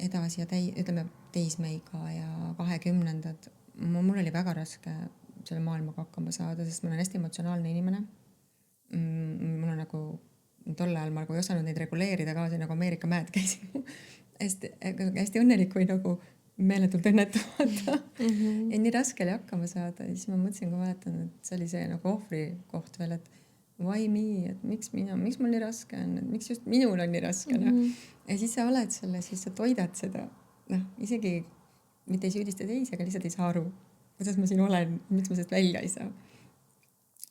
edasi ja ütleme teismeiga ja 20-ndad, mul oli väga raske selle maailmaga hakkama saada, sest ma olen hästi emotsionaalne inimene. Mul on nagu, tol ajal ma nagu ei osanud neid reguleerida kaasa, nagu Ameerika mäed käisin. hästi õnnelik või nagu meeletult õnnetamata. Ja nii raske oli hakkama saada. Ja siis ma mõtlesin, kui mäletan, et see oli see nagu ohvri koht veel, et why me, et miks mul nii raske on, et miks just minul on nii raske. Ja siis sa oled selle, siis sa toidad seda. Isegi mitte ei süüdista teisi, aga lihtsalt ei saa aru, kuidas ma siin olen, miks ma sellest välja ei saa.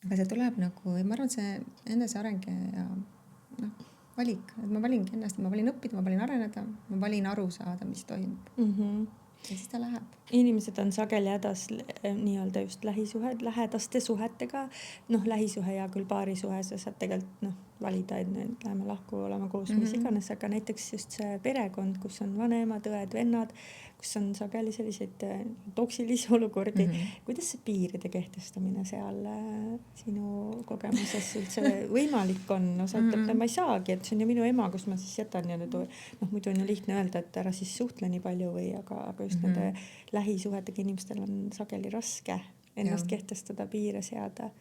Aga see tuleb nagu, ma arvan, see endas areng ja valik, et ma valingi ennast, ma valin õppida, ma valin areneda, ma valin aru saada, mis toimub. Ja siis ta läheb. Inimesed on sageli hädas nii-öelda just lähedaste suhetega. Lähisuhe ja küll paarisuhe, sa saad tegelikult valida, et läheme lahku, olema koos, mis iganes, aga näiteks just see perekond, kus on vanemad, õed, vennad, kus on sageli selliseid toksilisi olukordi. Kuidas see piiride kehtestamine seal sinu kogemuses üldse võimalik on? Osa ütleb, et ma ei saagi, et see on ju minu ema, kus ma siis jätan ja muidu on ju lihtne öelda, et ära siis suhtle nii palju või, aga just nende lähisuhetega inimestel on sageli raske ennast kehtestada, piire seada.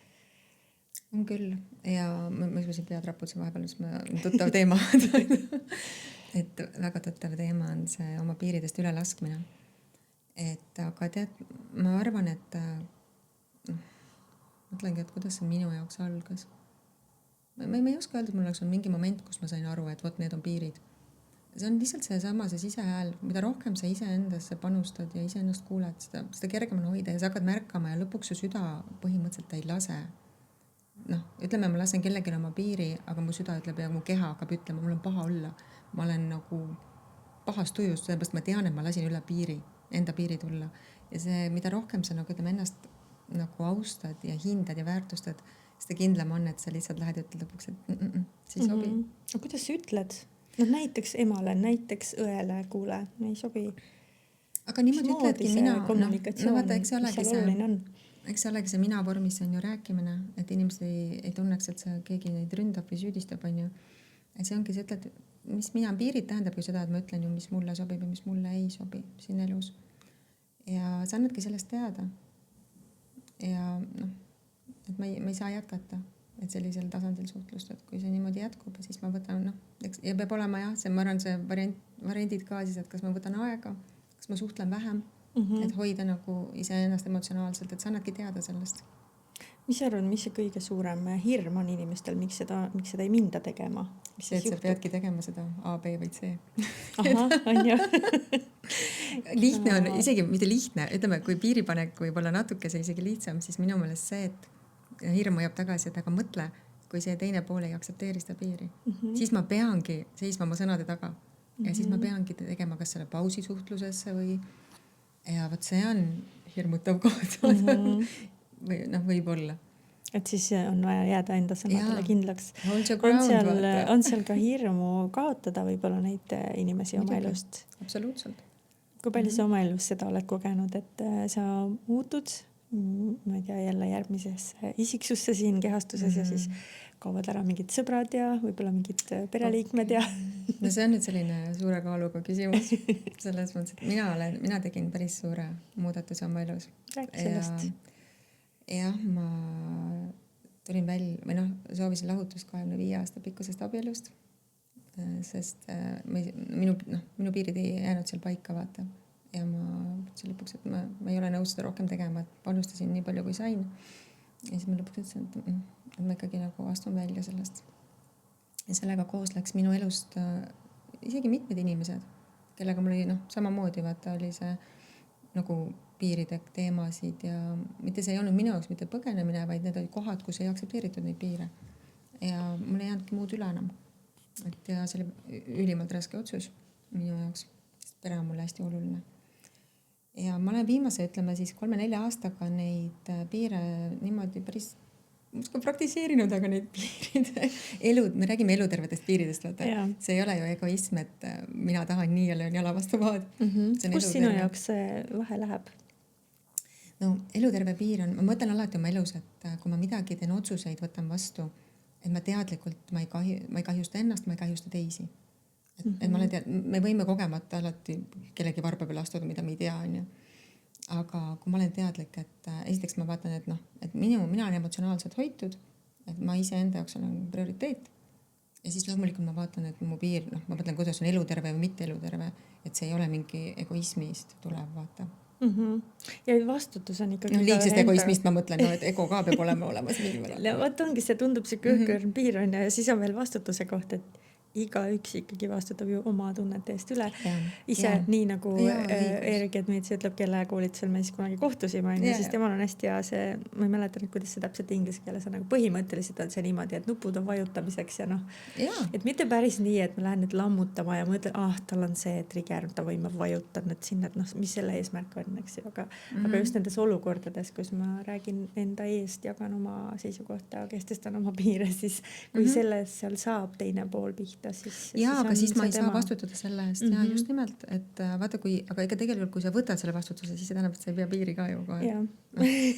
On küll. Ja ma siin pead raputsen vahepeal, sest ma tuttav teema. Et väga tuttav teema on see oma piiridest üle laskmine. Et aga tead, ma arvan, et mõtlengi, et kuidas see minu jaoks algas. Ma ei oska öelda, et mul oleks on mingi moment, kus ma sain aru, et vot need on piirid. See on lihtsalt see sisehääl, mida rohkem sa ise endasse panustad ja ise ennast kuuled, seda kergem on hoida ja sa hakkad märkama ja lõpuks su süda põhimõtteliselt ei lase. Ütleme, ma lasen kellelegi oma piiri, aga mu süda ütleb ja mu keha hakkab ütlema, mul on paha olla. Ma olen nagu pahast tujust, sellepärast ma tean, et ma lasin üle piiri, enda piiri tulla. Ja see, mida rohkem sa ennast nagu austad ja hindad ja väärtustad, seda kindlam on, et sa lihtsalt lähed ja ütled lõpuks, et see ei sobi. Aga kuidas sa ütled? Näiteks emale, näiteks õele, kuule, ei sobi. Aga niimoodi ütledki mina. Kommunikatsioon, mis seal oluline on? Eks see olegi see mina vormis on ju rääkimine, et inimesed ei tunneks, et keegi neid ründab või süüdistab, on ju. Et see ongi, sa ütled, mis mina piirid tähendab ju seda, et ma ütlen ju, mis mulle sobib ja mis mulle ei sobi siin elus. Ja sa annadki sellest teada. Ja et ma ei saa jätkata, et sellisel tasandil suhtlust, et kui see niimoodi jätkub, siis ma võtan, ja peab olema jah, ma arvan, see variandid ka siis, et kas ma võtan aega, kas ma suhtlen vähem, et hoida nagu iseennast emotsionaalselt, et sa annadki teada sellest. Mis sa arvad, mis see kõige suurem hirm on inimestel, miks seda ei minda tegema? See, et sa peadki tegema seda A, B või C. Aha, on ju. Lihtne on, isegi mitte lihtne, ütleme, kui piiripanek võib olla natuke see isegi lihtsam, siis minu meelest see, et hirm hoiab tagasi, et aga mõtle, kui see teine pool ei aktsepteeri seda piiri, siis ma peangi seisma oma sõnade taga ja siis ma peangi tegema kas selle pausi suhtlusesse või ja võt see on hirmutav koht või võib-olla. Et siis on vaja jääda enda sõnadele kindlaks. On seal ka hirmu kaotada võib-olla neid inimesi oma elust? Absoluutselt. Kui palju sa oma elus seda oled kogenud, et sa muutud, ma ei tea, jälle järgmisesse isiksusse siin kehastuses ja siis kaovad ära mingid sõbrad ja võib-olla mingid pereliikmed ja... No see on nüüd selline suure kaaluga küsimus. Selles mõttes, et mina tegin päris suure muudatuse oma elus. Räägi sellest. Ja ma tulin välja, soovisin lahutust 25 aasta pikkusest abielust, sest minu piirid ei jäänud seal paika, vaata. Ja ma ütlesin lõpuks, et ma ei ole nõus seda rohkem tegema, et panustasin nii palju, kui sain. Ja siis ma lõpuks ütlesin, et ma ikkagi nagu astun välja sellest. Ja sellega koos läks minu elust isegi mitmed inimesed. kellega mul oli samamoodi vaata oli see nagu piiride teemasid ja mitte see ei olnud minu jaoks mitte põgenemine, vaid need olid kohad, kus ei aktsepteeritud neid piire. Ja mul ei jäänudki muud üle enam. Et ja see oli ülimalt raske otsus minu jaoks, sest pere on mulle hästi oluline. Ja ma olen viimase, ütleme siis 3-4 aastaga neid piire niimoodi päris praktiseerinud, aga neid piiride me räägime elutervetest piiridest, vaata. See ei ole ju egoism, et mina tahan nii ja löön jala vastu maad. Kus sinu jaoks see vahe läheb? No eluterve piir on, ma mõtlen alati oma elus, et kui ma midagi teen otsuseid, võtan vastu, et ma teadlikult, ma ei kahjusta ennast, ma ei kahjusta teisi. Et ma olen me võime kogemata alati kellegi varba peale astuda, mida me ei tea, on ju. Aga kui ma olen teadlik, et esiteks ma vaatan, et mina olen emotsionaalselt hoitud, et ma ise enda jaoks olen prioriteet. Ja siis loomulikult ma vaatan, et mu piir, ma mõtlen, kuidas on eluterve või mitte eluterve, et see ei ole mingi egoismist tulev, vaata. Ja vastutus on ikkagi liigsest egoismist ma mõtlen, et ego ka peab olema olemas mingil määral. Vaat ongi, see tundub see kõhkõrn piir on ja siis on veel vastutuse koht, et igaüks ikkagi vastutab ju oma tunnete eest üle. Ise nii nagu Erik Edmits ütleb, kelle koolitusel me siis kunagi kohtusime, siis temal on hästi hea see, ma ei mäleta, kuidas see täpselt inglise keeles on, nagu põhimõtteliselt on see niimoodi, et nupud on vajutamiseks ja et mitte päris nii, et ma lähen nüüd lammutama ja mõtlen, tal on see trigger, ta või ma vajutan nüüd sinna, et mis selle eesmärk on, eks ju, aga just nendes olukordades, kus ma räägin enda eest, jagan oma seisukohta, kehtestan oma piire, siis kui selles seal saab teine pool pihta, aga siis ma ei saa vastutada selle eest ja just nimelt, et vaata aga ega tegelikult kui sa võtad selle vastutuse, siis see tähendab, et sa ei pea piiri ka ju kohe.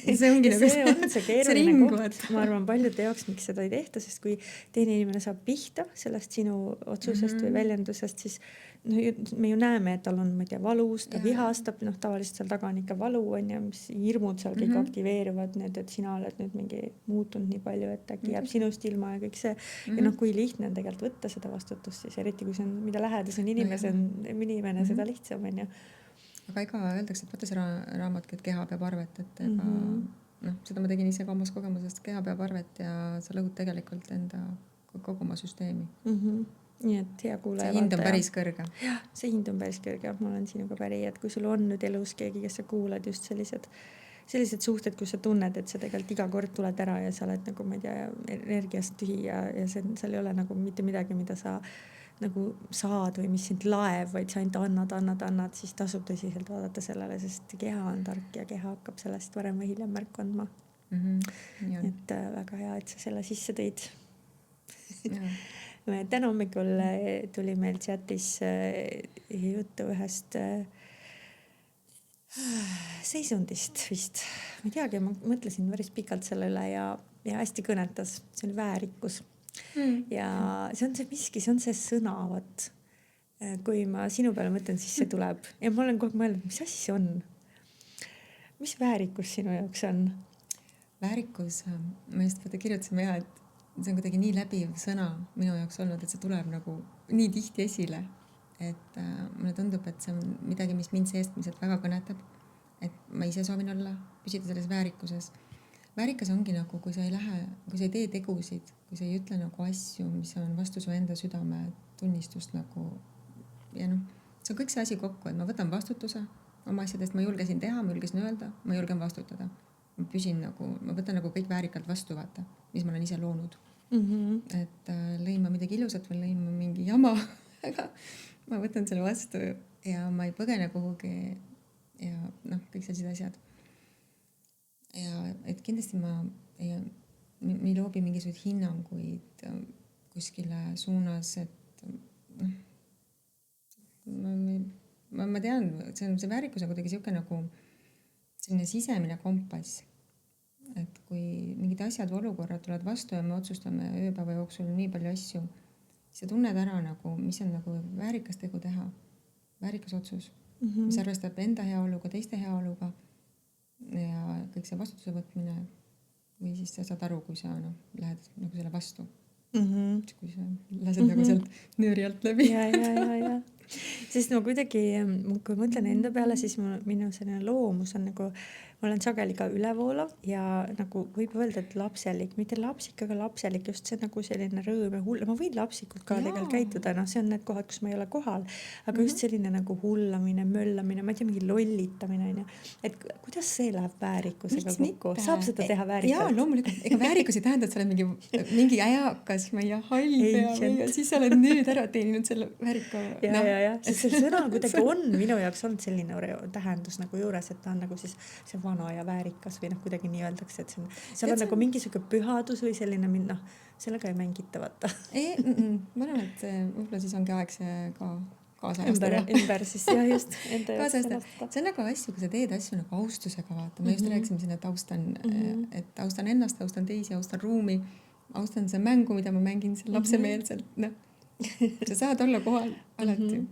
See ongi see keeruline koht, ma arvan paljude jaoks, miks seda ei tehta, sest kui teine inimene saab pihta sellest sinu otsusest või väljendusest, siis me ju näeme, et tal on, ma ei tea, valus, ta vihastab, tavaliselt seal taga on ikka valu on ja mis hirmud seal kõik aktiveeruvad nüüd, et sina oled nüüd mingi muutunud nii palju, et äkki jääb sinust ilma ja kõik see. Ja kui lihtne on tegelikult võtta seda vastutust, siis eriti kui see on, mida lähedas on inimene, seda lihtsam on ju. Aga ega öeldakse, et võtta see raamatki, et keha peab arvet, et ega seda ma tegin ise ka omas kogemusest, keha peab arvet ja sa lõhud tegelikult enda kogu oma süsteemi. Nii et hea kuulaja. See hind on päris kõrge. Jah, see hind on päris kõrge. Ma olen sinuga päri, et kui sul on nüüd elus keegi, kes sa kuulad just sellised suhted, kus sa tunned, et sa tegelikult iga kord tuled ära ja sa oled nagu, ma ei tea, energiast tühi ja seal ei ole nagu mitte midagi, mida sa nagu saad või mis sind laev, vaid sa ainult annad, siis tasub tõsiselt vaadata sellele, sest keha on tark ja keha hakkab sellest varem või hiljem märku andma. Et väga hea, et sa selle sisse tõid. Täna hommikul tuli meil chatis juttu ühest seisundist vist. Ma ei teagi, ma mõtlesin päris pikalt selle üle ja hästi kõnetas. See on väärikus. Ja see on see miski, see on see sõna. Võt. Kui ma sinu peale mõtlen, siis see tuleb. Ja ma olen kogu aeg mõelnud, mis asi see on? Mis väärikus sinu jaoks on? Väärikus, ma just kirjutasime et see on kuidagi nii läbiv sõna minu jaoks olnud, et see tuleb nagu nii tihti esile, et mulle tundub, et see on midagi, mis mind seestmiselt väga kõnetab, et ma ise soovin olla, püsida selles väärikuses. Väärikas ongi nagu, kui sa ei tee tegusid, kui sa ei ütle nagu asju, mis on vastu su enda südame tunnistust nagu ja see on kõik see asi kokku, et ma võtan vastutuse oma asjadest, ma julgesin teha, ma julgesin öelda, ma julgen vastutada. Ma püsin nagu, ma võtan nagu kõik väärikalt vastu, vaata, mis ma olen ise loonud. Et lõin ma midagi ilusat või lõin ma mingi jama, aga ma võtan selle vastu ja ma ei põgene kuhugi ja kõik sellised asjad. Ja et kindlasti ma ei loobi mingisuguseid hinnanguid kuskile suunas, et ma tean, see väärikus on kuidagi siuke nagu selline sisemine kompass, et kui mingid asjad või olukorrad tulevad vastu ja me otsustame ööpäeva jooksul nii palju asju, siis sa tunned ära nagu, mis on nagu väärikas tegu teha, väärikas otsus, mis arvestab enda heaoluga, teiste heaoluga ja kõik see vastutuse võtmine või siis sa saad aru, kui sa lähed nagu selle vastu. Kui sa lased nagu sealt nööri alt läbi. Ja. Sest ma kuidagi, kui mõtlen enda peale, siis minu selline loomus on nagu ma olen sageli ka ülevoolav ja nagu võib öelda, et lapselik, mitte lapsik, aga lapselik, just see nagu selline rõõm ja hull, ma võin lapsikult ka tegelikult käituda, noh, see on need kohad, kus ma ei ole kohal, aga just selline nagu hullamine, möllamine, ma ei tea, mingi lollitamine, on ju. Et kuidas see läheb väärikusega kokku? Saab seda teha väärikalt? Jaa, loomulikult. Ega väärikus ei tähenda, et sa oled mingi äjakas või hall pea või ja siis sa oled nüüd ära teeninud selle väärika. Ja. Sest see sõna kuidagi on minu jaoks olnud selline tähendus nagu juures, et ta on nagu siis see vana ja väärikas või noh, kuidagi nii öeldakse, et seal on nagu mingisugune pühadus või selline, noh, sellega ei mängita, vaata. Ma arvan, et võib-olla siis ongi aeg see ka ümber siis ja just kaasajastada. See on nagu asju, kui sa teed asju nagu austusega, vaata. Me just rääkisime siin, et austan ennast, austan teisi, austan ruumi, austan see mängu, mida ma mängin seal lapsemeelselt. Noh, sa saad olla kohal alati.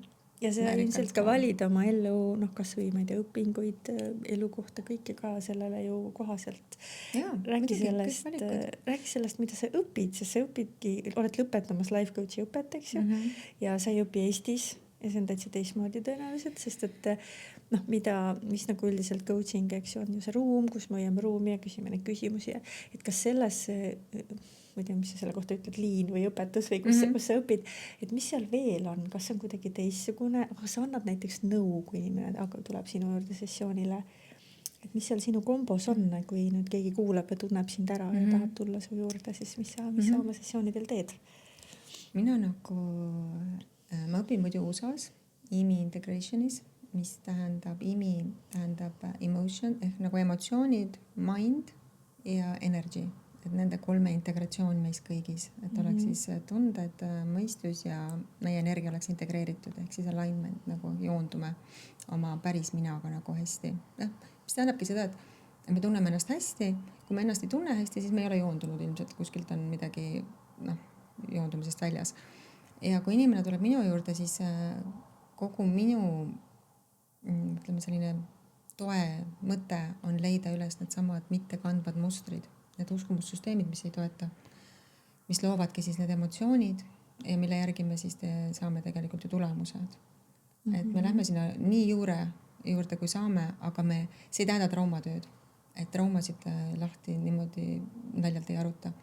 Ja see on ilmselt ka valida oma ellu, noh, kas või ma ei tea, õpinguid, elukohta, kõike ka sellele ju kohaselt. Räägi sellest, mida sa õpid, sest sa õpidki, oled lõpetamas life coach'i õpet, eks ju, ja sa ei õpi Eestis ja see on täitsa teistmoodi tõenäoliselt, sest et noh, mis nagu üldiselt coaching, eks ju, on ju see ruum, kus me hoiame ruumi ja küsime neid küsimusi, et kas selles ma ei tea, mis sa selle kohta ütled, liin või õpetus või kus sa õpid, et mis seal veel on, kas on kuidagi teistsugune, kas sa annad näiteks nõu, kui inimene tuleb sinu juurde sessioonile, et mis seal sinu kombos on, kui nüüd keegi kuulab ja tunneb sind ära ja tahab tulla su juurde, siis mis sa oma sessioonidel teed? Mina nagu, ma õpin muidu USA-s IMI integrationis, mis tähendab emotion ehk nagu emotsioonid, mind ja energy. Et nende 3 integratsioon meis kõigis, et oleks siis tunded, mõistus ja meie energia oleks integreeritud, ehk siis alignment, nagu joondume oma päris minaga nagu hästi. Mis tähendabki seda, et me tunneme ennast hästi, kui me ennast ei tunne hästi, siis me ei ole joondunud ilmselt, kuskilt on midagi joondumisest väljas. Ja kui inimene tuleb minu juurde, siis kogu minu ütleme selline toe mõte on leida üles need samad mittekandvad mustrid. Need uskumussüsteemid, mis ei toeta, mis loovadki siis need emotsioonid ja mille järgi me siis saame tegelikult ju tulemused. Et me lähme sinna nii juurde kui saame, aga see ei tähenda traumatööd, et traumasid lahti niimoodi naljalt ei aruta.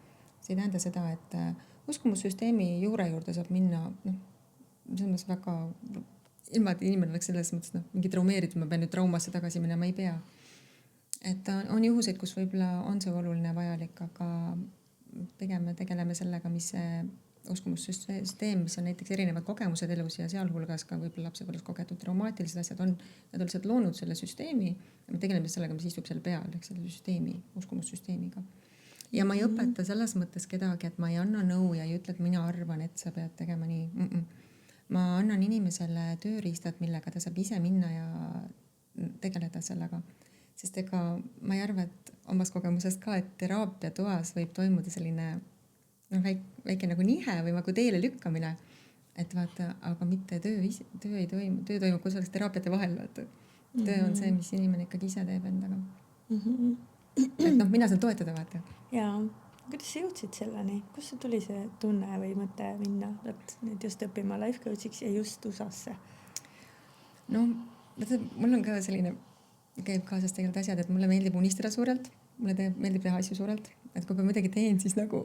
See ei tähenda seda, et uskumussüsteemi juurde saab minna, selles mõttes väga, ilma et inimene oleks selles mõttes mingi traumeeritud, ma pean nüüd traumasse tagasi minema, ei pea. Et on juhuseid, kus võib-olla on see oluline vajalik, aga pigem me tegeleme sellega, mis see uskumussüsteem, mis on näiteks erinevad kogemused elus ja sealhulgas ka võib-olla lapsepõlves kogetud traumaatilised asjad on, nad on lihtsalt loonud selle süsteemi ja me tegeleme sellega, mis istub seal peal, ehk selle süsteemi, uskumussüsteemiga. Ja ma ei õpeta selles mõttes kedagi, et ma ei anna nõu ja ei ütle, et mina arvan, et sa pead tegema nii. Ma annan inimesele tööriistad, millega ta saab ise minna ja tegeleda sellega. Sest ega ma ei arva, et omast kogemusest ka, et teraapia toas võib toimuda selline väike nagu nihe või nagu teele lükkamine, et vaata, aga mitte töö ei toimu, töö toimub kusagil teraapiate vahel, vaata. Töö on see, mis inimene ikkagi ise teeb endaga. Et mina saan toetada, vaata. Jaa, kuidas sa jõudsid selleni? Kus see tuli see tunne või mõte minna, et nüüd just õppima life coach'iks ja just USA-sse? No, mul on ka selline käib kaasas tegelikult asjad, et mulle meeldib unistada suurelt, mulle meeldib teha asju suurelt, et kui ma midagi teen, siis nagu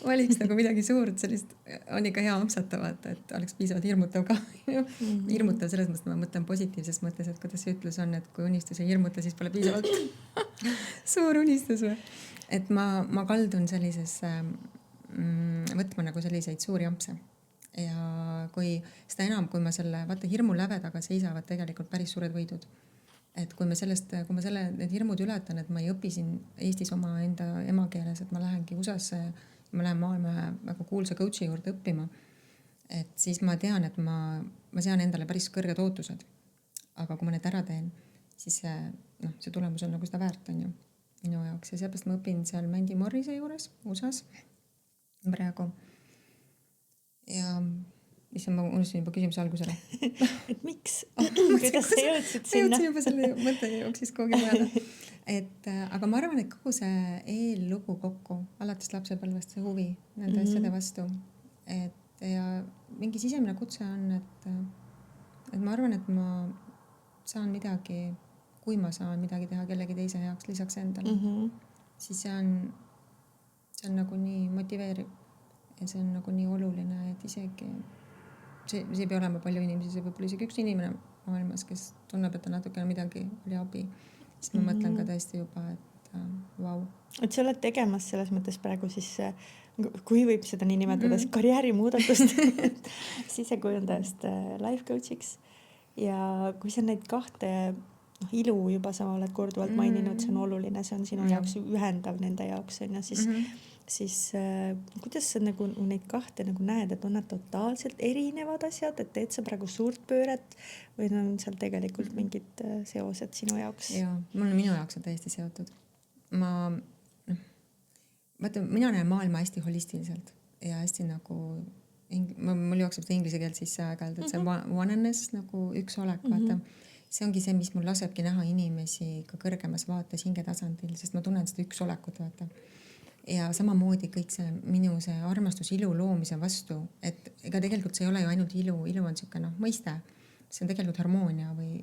valiks nagu midagi suurt, sellist on ikka hea ampsata, vaata, et oleks piisavalt hirmutav ka. Hirmutav selles mõttes, ma mõtlen positiivses mõttes, et kuidas see ütlus on, et kui unistus ei hirmuta, siis pole piisavalt suur unistus või. Et ma kaldun sellisesse võtma nagu selliseid suuri ampse. Ja kui seda enam, kui ma selle, vaata hirmu lävedaga seisavad tegelikult päris suured võidud. Et kui ma need hirmud ületan, et ma ei õpi siin Eestis oma enda emakeeles, et ma lähengi USA-sse, ma lähen maailma väga kuulsa coach'i juurde õppima, et siis ma tean, et ma sean endale päris kõrged ootused. Aga kui ma need ära teen, siis see tulemus on nagu seda väärt, on ju, minu jaoks. Ja seepärast ma õpin seal Mandy Morrise juures USA-s praegu. Ja ma unustasin juba küsimuse algusele. Et miks? Kuidas sa jõudsid sinna? Jõudsin juba selle mõtte jooksis kogu peale. Aga ma arvan, et kogu see eellugu kokku, alates lapsepõlvest see huvi nende asjade vastu. Ja mingi sisemine kutse on, et ma arvan, et ma saan midagi kui ma saan midagi teha kellegi teise heaks lisaks endale, siis see on nagu nii motiveeriv ja see on nagu nii oluline, et isegi see ei pea olema palju inimesi, see võib olla isegi üks inimene maailmas, kes tunneb, et ta natukene midagi oli abi, siis ma mõtlen ka tõesti juba, et vau. Et sa oled tegemas selles mõttes praegu siis, kui võib seda nii nimetada, karjäärimuudatust sisekujundajast life coach'iks ja kui sa neid kahte ilu juba sa oled korduvalt maininud, see on oluline, see on sinu jaoks ühendav nende jaoks on ja siis kuidas sa nagu neid kahte nagu näed, et on nad totaalselt erinevad asjad, et teed sa praegu suurt pööret või on seal tegelikult mingid seosed sinu jaoks? Jaa, minu jaoks on täiesti seotud. Vaata, mina näen maailma hästi holistiliselt ja hästi nagu, mul jookseb seda inglise keelt sisse aeg-ajalt, et see oneness nagu üks olek, vaata. See ongi see, mis mul lasebki näha inimesi ka kõrgemas vaates hingetasandil, sest ma tunnen seda üks olekut, vaata. Ja samamoodi kõik see minu see armastus ilu loomise vastu, et ega tegelikult see ei ole ju ainult ilu on siuke mõiste, see on tegelikult harmoonia või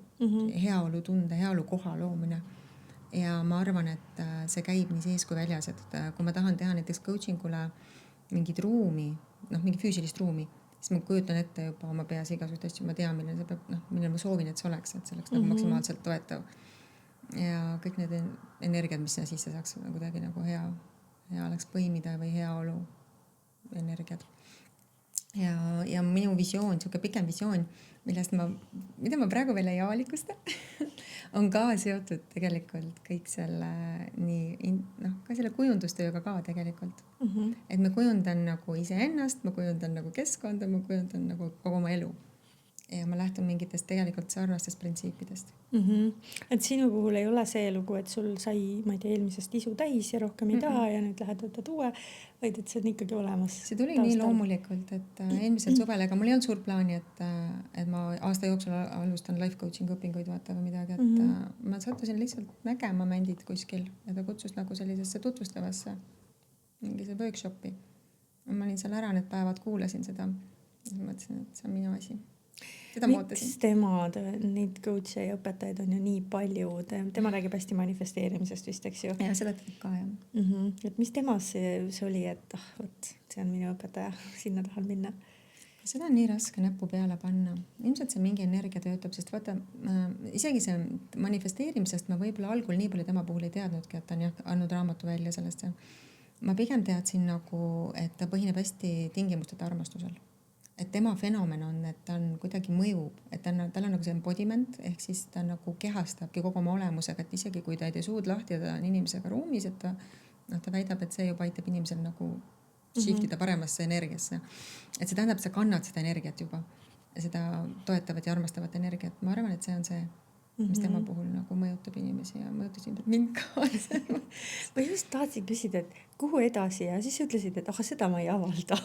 heaolu tunde, heaolu koha loomine. Ja ma arvan, et see käib nii sees kui väljas, et kui ma tahan teha näiteks coachingule mingit ruumi, mingi füüsilist ruumi, siis ma kujutan ette juba oma peas igasugust asju, ma tean, milline ma soovin, et see oleks nagu maksimaalselt toetav. Ja kõik need energiad, mis sinna sisse saaks kuidagi nagu hea oleks põimida või heaolu energiat. Ja minu visioon, siuke pikem visioon, mida ma praegu veel ei avalikusta, on ka seotud tegelikult kõik selle ka selle kujundustööga ka tegelikult. Et ma kujundan nagu iseennast, ma kujundan nagu keskkonda, ma kujundan nagu kogu oma elu. Ja ma lähtun mingitest tegelikult sarnastest printsiipidest. Et sinu puhul ei ole see lugu, et sul sai, ma ei tea, eelmisest isu täis ja rohkem ei taha ja nüüd lähed võtad uue, vaid et see on ikkagi olemas. See tuli nii loomulikult, et eelmisel suvel, ega mul ei olnud suur plaani, et ma aasta jooksul alustan life coaching õpinguid vaata või midagi, et ma sattusin lihtsalt nägema Mändit kuskil ja ta kutsus nagu sellisesse tutvustavasse mingise workshopi. Ma olin seal ära need päevad, kuulasin seda ja mõtlesin, et see on minu asi. Miks tema, neid coach'e ja õpetajaid on ju nii palju, tema räägib hästi manifesteerimisest vist, eks ju? Ja seda teeb ka, jah. Et mis temas see oli, et võt, see on minu õpetaja, sinna tahan minna? Seda on nii raske näppu peale panna. Ilmselt see mingi energia töötab, sest vaata, isegi see manifesteerimisest ma võib-olla algul nii palju tema puhul ei teadnudki, et ta on andnud raamatu välja sellest. Ma pigem teadsin nagu, et ta põhineb hästi tingimusteta armastusel. Et tema fenomen on, et ta on kuidagi mõjub, et tal on nagu see embodiment, ehk siis ta nagu kehastabki kogu oma olemusega, et isegi kui ta ei tee suud lahti ja ta on inimesega ruumis, et ta väidab, et see juba aitab inimesel nagu shiftida paremasse energiasse. Et see tähendab, et sa kannad seda energiat juba, seda toetavat ja armastavat energiat. Ma arvan, et see on see, mis tema puhul nagu mõjutab inimesi ja mõjutas ilmselt mind ka. Ma just tahtsin küsida, et kuhu edasi ja siis ütlesid, et seda ma ei avalda.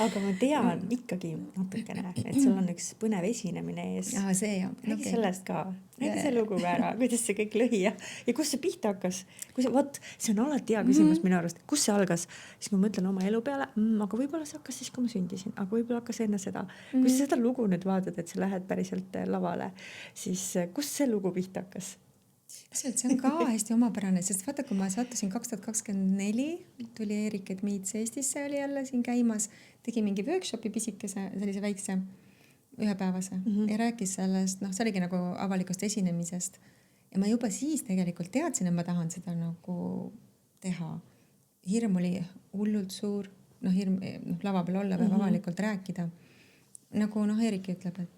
Aga ma tean ikkagi natukene, et sul on üks põnev esinemine ees. See jah. Räägi sellest ka. Räägi see lugu ära, kuidas see kõik lõhi ja kus see pihta hakkas? See on alati hea küsimus minu arust. Kus see algas? Siis ma mõtlen oma elu peale, aga võib-olla see hakkas siis, kui ma sündisin, aga võib-olla hakkas enne seda. Kui sa seda lugu nüüd vaatad, et sa lähed päriselt lavale, siis kus see lugu pihta hakkas? See on ka hästi omapärane, sest vaata, kui ma sattusin 2024, tuli Erik Edmiits Eestisse, oli jälle siin käimas, tegi mingi workshopi pisikese, sellise väikse ühepäevase ja rääkis sellest, see oligi nagu avalikust esinemisest. Ja ma juba siis tegelikult teadsin, et ma tahan seda nagu teha. Hirm oli hullult suur, hirm lava peal olla või avalikult rääkida. Nagu Erik ütleb, et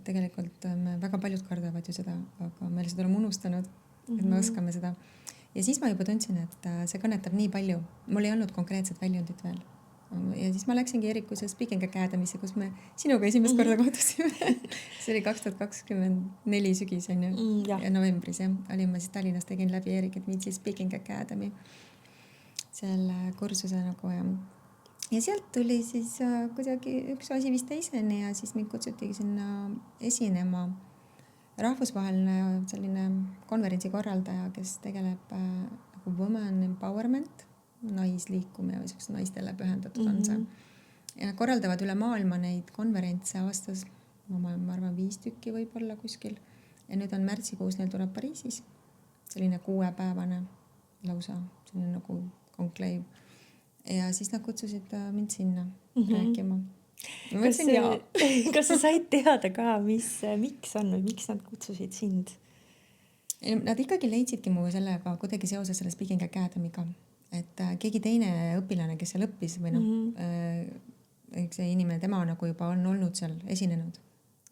tegelikult me väga paljud kardavad ju seda, aga me lihtsalt oleme unustanud, et me oskame seda. Ja siis ma juba tundsin, et see kannetab nii palju. Mul ei olnud konkreetset väljundit veel. Ja siis ma läksingi Erikuse Speaking Academy'sse, kus me sinuga esimest korda kohtusime. See oli 2024 sügis ja novembris. Olin ma siis Tallinnas, tegin läbi Erik Edmiitsi Speaking Academy selle kursuse nagu ja sealt tuli siis kuidagi üks asi vist teiseni ja siis mind kutsutigi sinna esinema rahvusvaheline selline konverentsi korraldaja, kes tegeleb nagu woman empowerment, naisliikumine või selliseks naistele pühendatud on see. Ja nad korraldavad üle maailma neid konverentse aastas, ma arvan 5 tükki võib-olla kuskil. ja nüüd on märtsikuus, neil tuleb Pariisis selline 6-päevane lausa selline nagu konkleiv ja siis nad kutsusid mind sinna rääkima. Kas sa said teada ka, miks on või miks nad kutsusid sind? Nad ikkagi leidsidki mu sellega kuidagi seoses selle Speaking Academy'ga, et keegi teine õpilane, kes seal õppis või see inimene, tema nagu juba on olnud seal esinenud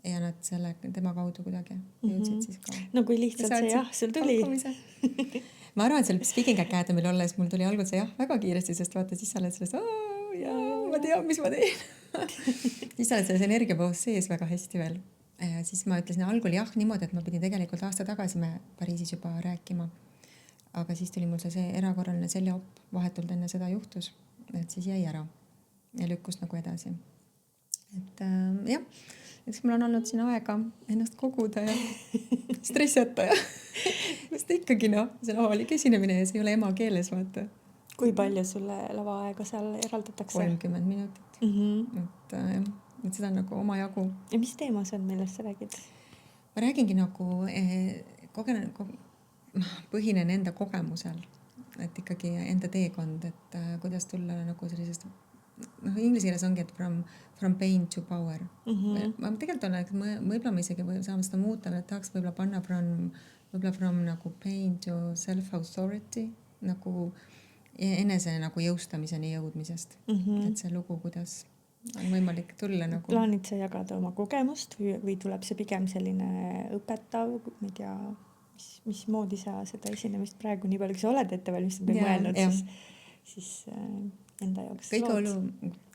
ja nad tema kaudu kuidagi jõudsid siis ka. No kui lihtsalt see jah, sul tuli. Ma arvan, et seal Speaking Academy'l olles mul tuli algul see jah väga kiiresti, sest vaata siis sa oled sellest, ma tean, mis ma teen. Siis sa oled selles energiapoos sees väga hästi veel. Ja siis ma ütlesin algul jah niimoodi, et ma pidin tegelikult aasta tagasi me Pariisis juba rääkima. Aga siis tuli mul see erakorraline seljaopp vahetult enne seda juhtus, et siis jäi ära ja lükkus nagu edasi. Et jah, eks mul on olnud siin aega ennast koguda ja stressata ja sest ikkagi see on avalik esinemine ja see ei ole emakeeles, vaata. Kui palju sulle lavaaega seal eraldatakse? 30 minutit. Et seda nagu oma jagu. Ja mis teema see on, millest sa räägid? Ma räägingi nagu põhinen enda kogemusel, et ikkagi enda teekond, et kuidas tulla nagu sellisest, inglise keeles ongi, et from pain to power. Ma tegelikult olen, et võib-olla ma isegi saame seda muuta, et tahaks võib-olla panna from nagu pain to self-authority, nagu enese nagu jõustamiseni jõudmisest. Et see lugu, kuidas on võimalik tulla nagu. Plaanid sa jagada oma kogemust või tuleb see pigem selline õpetav, ma ei tea, mis moodi sa seda esinemist praegu nii palju, kui sa oled ettevalmistanud või mõelnud, siis enda jaoks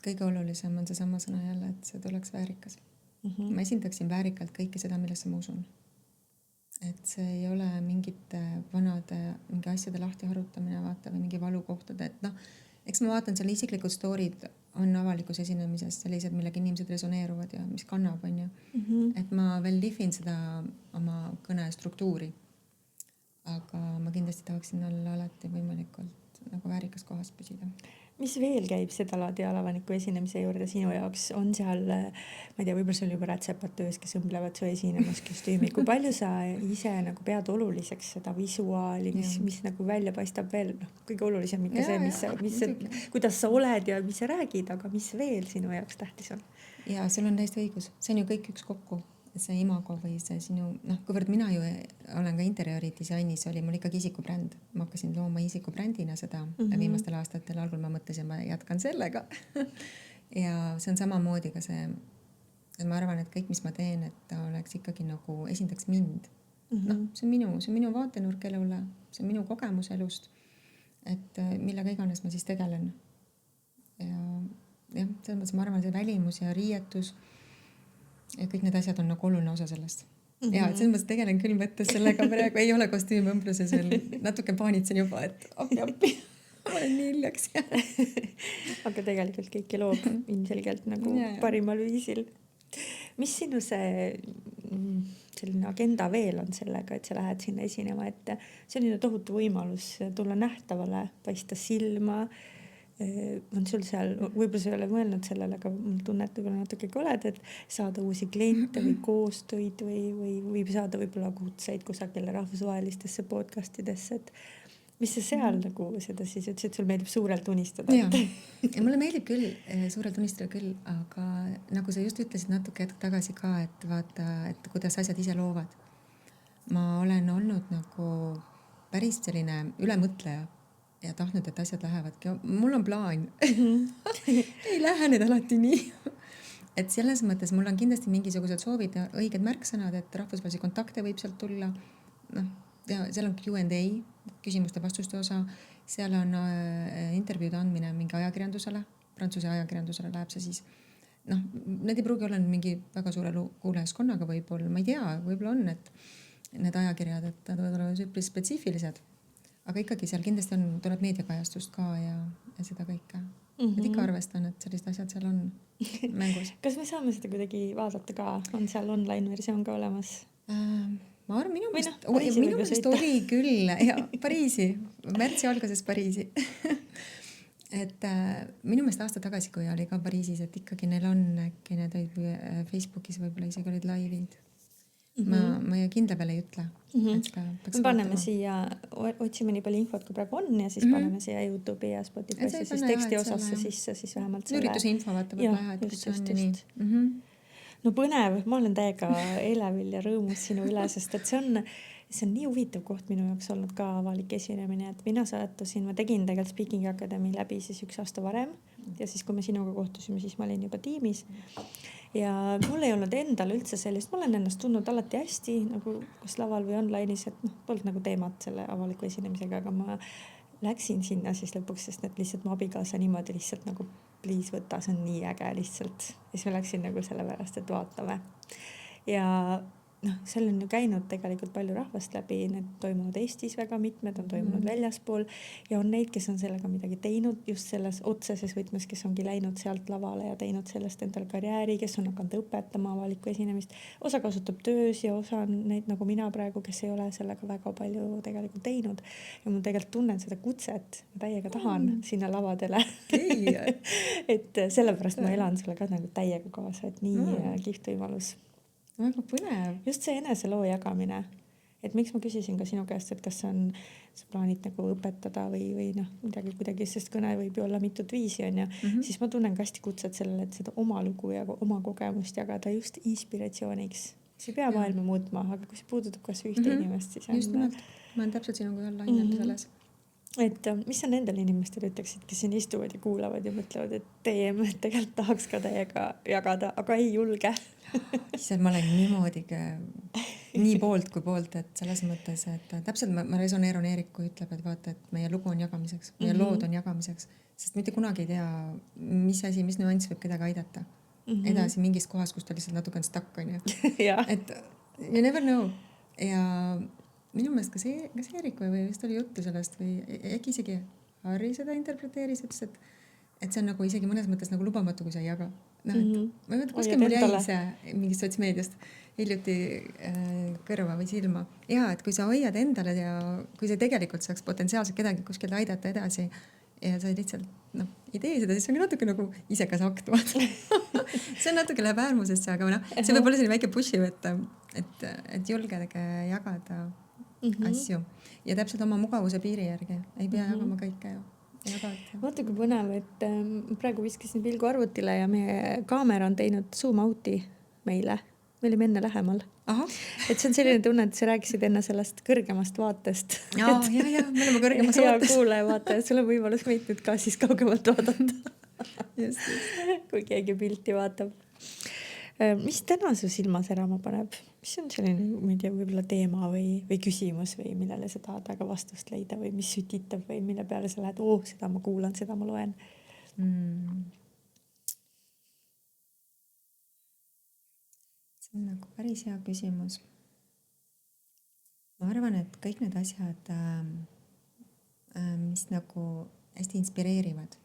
kõige olulisem on see sama sõna jälle, et see tuleks väärikas. Ma esindaksin väärikalt kõike seda, millesse ma usun. Et see ei ole mingite vanade mingi asjade lahti harutamine, vaata, või mingi valukohtade, et eks ma vaatan seal isiklikud storid on avalikus esinemises sellised, millega inimesed resoneeruvad ja mis kannab, on ju. Et ma veel lihvin seda oma kõne struktuuri. Aga ma kindlasti tahaksin olla alati võimalikult nagu väärikas kohas püsida. Mis veel käib seda laadi alavaniku esinemise juurde sinu jaoks? On seal, ma ei tea, võib-olla sul juba rätsepad töös, kes õmblevad su esinemusküstüümi. Kui palju sa ise nagu pead oluliseks seda visuaali, mis nagu välja paistab veel? Kõige olulisem ikka see, kuidas sa oled ja mis sa räägid, aga mis veel sinu jaoks tähtis on? Ja sul on täiesti õigus. See on ju kõik üks kokku. See imago või see sinu, kuivõrd mina ju olen ka interjööri disainis, oli mul ikkagi isikubränd. Ma hakkasin looma isikubrändina seda viimastel aastatel. Algul ma mõtlesin, ma jätkan sellega. Ja see on samamoodi ka see, et ma arvan, et kõik, mis ma teen, et ta oleks ikkagi nagu esindaks mind. See on minu vaatenurk elule, see on minu kogemus elust, et millega iganes ma siis tegelen. Ja selles mõttes ma arvan, see välimus ja riietus ja kõik need asjad on nagu oluline osa sellest. Ja, et selles mõttes tegelen küll mõttes sellega praegu, ei ole kostüümõmbluses veel, natuke paanitsen juba, et appi, ma olen nii hiljaks. Aga tegelikult kõiki loob ilmselgelt nagu parimal viisil. Mis sinu see selline agenda veel on sellega, et sa lähed sinna esinema, et see on tohutu võimalus tulla nähtavale, paista silma. On sul seal, võib-olla sa ei ole mõelnud sellele, aga mul tunnet võib-olla natuke oled, et saada uusi kliente või koostöid või saada võib-olla kutseid kusagile rahvusvahelistesse podcastidesse, et mis sa seal nagu seda siis ütlesid, et sul meeldib suurelt unistada? Ja mulle meeldib küll suurelt unistada küll, aga nagu sa just ütlesid natuke hetk tagasi ka, et vaata, et kuidas asjad ise loovad. Ma olen olnud nagu päris selline ülemõtleja ja tahtnud, et asjad lähevadki. Mul on plaan. Ei lähe need alati nii. Et selles mõttes mul on kindlasti mingisugused soovid ja õiged märksõnad, et rahvusvahelisi kontakte võib sealt tulla. Ja seal on Q&A, küsimuste vastuste osa. Seal on intervjuude andmine mingi ajakirjandusele, prantsuse ajakirjandusele läheb see siis. Need ei pruugi olla mingi väga suure kuulajaskonnaga võib-olla, ma ei tea, võib-olla on, et need ajakirjad, et nad võivad olla üpris spetsiifilised. Aga ikkagi seal kindlasti tuleb meediakajastust ka ja seda kõike. Et ikka arvestan, et sellised asjad seal on mängus. Kas me saame seda kuidagi vaadata ka? On seal online versioon ka olemas? Ma arvan, minu meelest oli küll. Ja, Pariisi. Märtsi alguses Pariisi. Et minu meelest aasta tagasi, kui oli ka Pariisis, et ikkagi neil on äkki need Facebookis võib-olla isegi olid laivid. ma kindla peale ei ütle. Me paneme siia, otsime nii palju infot, kui praegu on ja siis paneme siia YouTube'i ja Spotify'sse siis teksti osasse sisse, siis vähemalt selle... Ürituse info vaata võib-olla, et kus on ja nii. No põnev, ma olen täiega elevil ja rõõmus sinu üle, sest et see on nii huvitav koht minu jaoks olnud ka avalik esinemine, et mina sattusin, ma tegin tegelikult Speaking Academy läbi siis 1 aasta varem ja siis, kui me sinuga kohtusime, siis ma olin juba tiimis ja mul ei olnud endal üldse sellist, ma olen ennast tundnud alati hästi nagu kas laval või online'is, et polnud nagu teemat selle avaliku esinemisega, aga ma läksin sinna siis lõpuks, sest need lihtsalt mu abikaasa niimoodi lihtsalt nagu please võta, see on nii äge lihtsalt. Ja siis ma läksin nagu sellepärast, et vaatame. Ja seal on ju käinud tegelikult palju rahvast läbi, need toimuvad Eestis väga mitmed, on toimunud väljaspool ja on neid, kes on sellega midagi teinud just selles otseses võtmes, kes ongi läinud sealt lavale ja teinud sellest endale karjääri, kes on hakanud õpetama avalikku esinemist. Osa kasutab töös ja osa on neid nagu mina praegu, kes ei ole sellega väga palju tegelikult teinud. Ja ma tegelikult tunnen seda kutset, ma täiega tahan sinna lavadele. Et sellepärast ma elan sulle ka nagu täiega kaasa, et nii kihvt võimalus. Väga põnev. Just see eneseloo jagamine. Et miks ma küsisin ka sinu käest, et kas sa plaanid nagu õpetada või midagi kuidagi, sest kõne võib ju olla mitut viisi on ja siis ma tunnen ka hästi kutset sellele, et seda oma lugu ja oma kogemust jagada just inspiratsiooniks. See ei pea maailma muutma, aga kui see puudutab kas ühte inimest, siis just nimelt. Ma olen täpselt sinuga ühel lainel selles. Et mis sa nendele inimestele ütleksid, kes siin istuvad ja kuulavad ja mõtlevad, et teie tegelikult tahaks ka teiega jagada, aga ei julge. Ma olen niimoodi nii poolt kui poolt, et selles mõttes, et täpselt ma resoneerun Eeriku ütleb, et vaata, et meie lugu on jagamiseks, meie lood on jagamiseks, sest mitte kunagi ei tea, mis asi, mis nüanss võib kedagi aidata. Edasi mingis kohas, kus ta lihtsalt natuke on stuck on ju. Et you never know. Ja minu meelest kas Eeriku või vist oli juttu sellest või äkki isegi Harri seda interpreteeris, et see on nagu isegi mõnes mõttes nagu lubamatu, kui sa ei jaga. Ma ei mõtle, kuskil mul jäi see mingist sotsmeediast hiljuti kõrva või silma. Ja, et kui sa hoiad endale ja kui sa tegelikult saaks potentsiaalselt kedagi kuskil aidata edasi ja sa lihtsalt ei tee seda, siis on natuke nagu isekas akt. See on natuke läheb äärmusesse, aga see võib olla selline väike pushi, et julgedage jagada asju ja täpselt oma mugavuse piiri järgi ei pea jagama kõike ju. Vaata kui põnev, et praegu viskasin pilgu arvutile ja meie kaamera on teinud zoom out'i meile. Me olime enne lähemal. Et see on selline tunne, et sa rääkisid enne sellest kõrgemast vaatest. Ja, me oleme kõrgemast vaatest. Ja kuule vaata, sul on võimalus meid nüüd ka siis kaugemalt vaadata. Kui keegi pilti vaatab. Mis täna su silma särama paneb? Mis on selline, ma ei tea, võib-olla teema või küsimus või millele sa tahad väga vastust leida või mis sütitab või mille peale sa lähed, seda ma kuulan, seda ma loen? See on nagu päris hea küsimus. Ma arvan, et kõik need asjad, mis nagu hästi inspireerivad,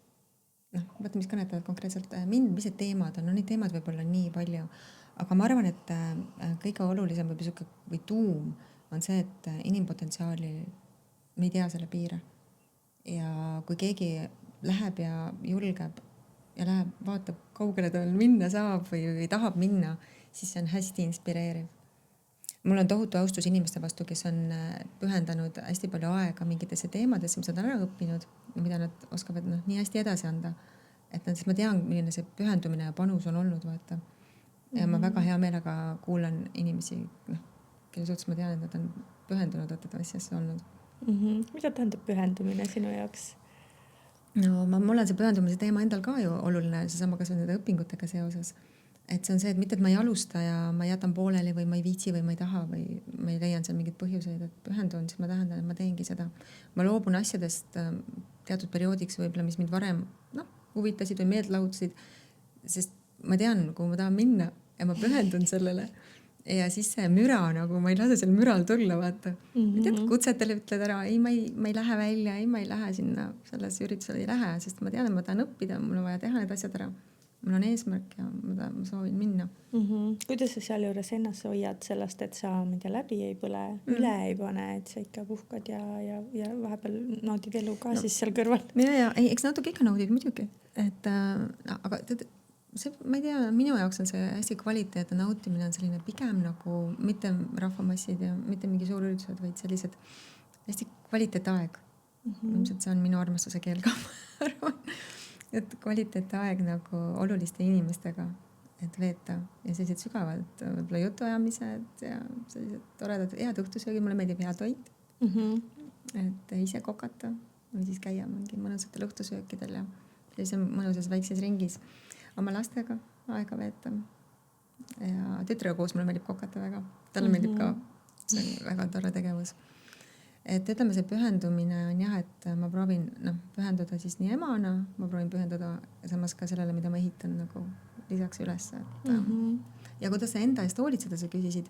vaata, mis kõnetavad konkreetselt mind, mis need teemad on, neid teemad võib olla nii palju, aga ma arvan, et kõige olulisem või tuum on see, et inimpotentsiaali me ei tea selle piire. Ja kui keegi läheb ja julgeb ja läheb, vaatab, kaugele ta minna saab või tahab minna, siis see on hästi inspireeriv. Mul on tohutu austus inimeste vastu, kes on pühendanud hästi palju aega mingitesse teemadesse, mis nad on ära õppinud ja mida nad oskavad nii hästi edasi anda. Et siis ma tean, milline see pühendumine ja panus on olnud, vaata. Ja ma väga hea meelega kuulan inimesi, kelle suhtes ma tean, et nad on pühendunud asjasse olnud. Mida tähendab pühendumine sinu jaoks? No mul on see pühendumise teema endal ka ju oluline, seesama kas nende õpingutega seoses. Et see on see, et mitte, et ma ei alusta ja ma jätan pooleli või ma ei viitsi või ma ei taha või ma ei leian seal mingid põhjuseid, et pühendun, siis ma tähendan, et ma teengi seda. Ma loobun asjadest teatud perioodiks võib-olla, mis mind varem huvitasid või meeldlahutasid, sest ma tean, kuhu ma tahan minna ja ma pühendun sellele. Ja siis see müra, nagu ma ei lase seal müral tulla, vaata. Tead, kutsetele ütled ära, ei, ma ei lähe välja, ei, ma ei lähe sinna, selles üritusele ei lähe, sest ma tean, et ma tahan õppida, mul on vaja teha need asjad ära. Mul on eesmärk ja ma soovin minna. Kuidas sa seal juures ennast hoiad sellest, et sa läbi ei põle, üle ei pane, et sa ikka puhkad ja vahepeal naudid elu ka siis seal kõrval? Ja, eks natuke ikka naudid muidugi. Aga ma ei tea, minu jaoks on see hästi kvaliteetne nautimine on selline pigem nagu mitte rahvamassid ja mitte mingi suurüritused, vaid sellised hästi kvaliteetaeg. Ilmselt see on minu armastuse keel ka, ma arvan. Et kvaliteetaeg nagu oluliste inimestega, et veeta ja sellised sügavad võib-olla jutuajamised ja sellised toredad head õhtusöögid, mulle meeldib hea toit. Et ise kokata või siis käia mingi mõnusatel õhtusöökidel ja sellise mõnusas väikses ringis oma lastega aega veeta. Ja tütrega koos mulle meeldib kokata väga. Talle meeldib ka. See on väga tore tegevus. Et ütleme, see pühendumine on jah, et ma proovin pühenduda siis nii emana, ma proovin pühenduda samas ka sellele, mida ma ehitan nagu lisaks üles. Ja kuidas sa enda eest hoolitseda, sa küsisid.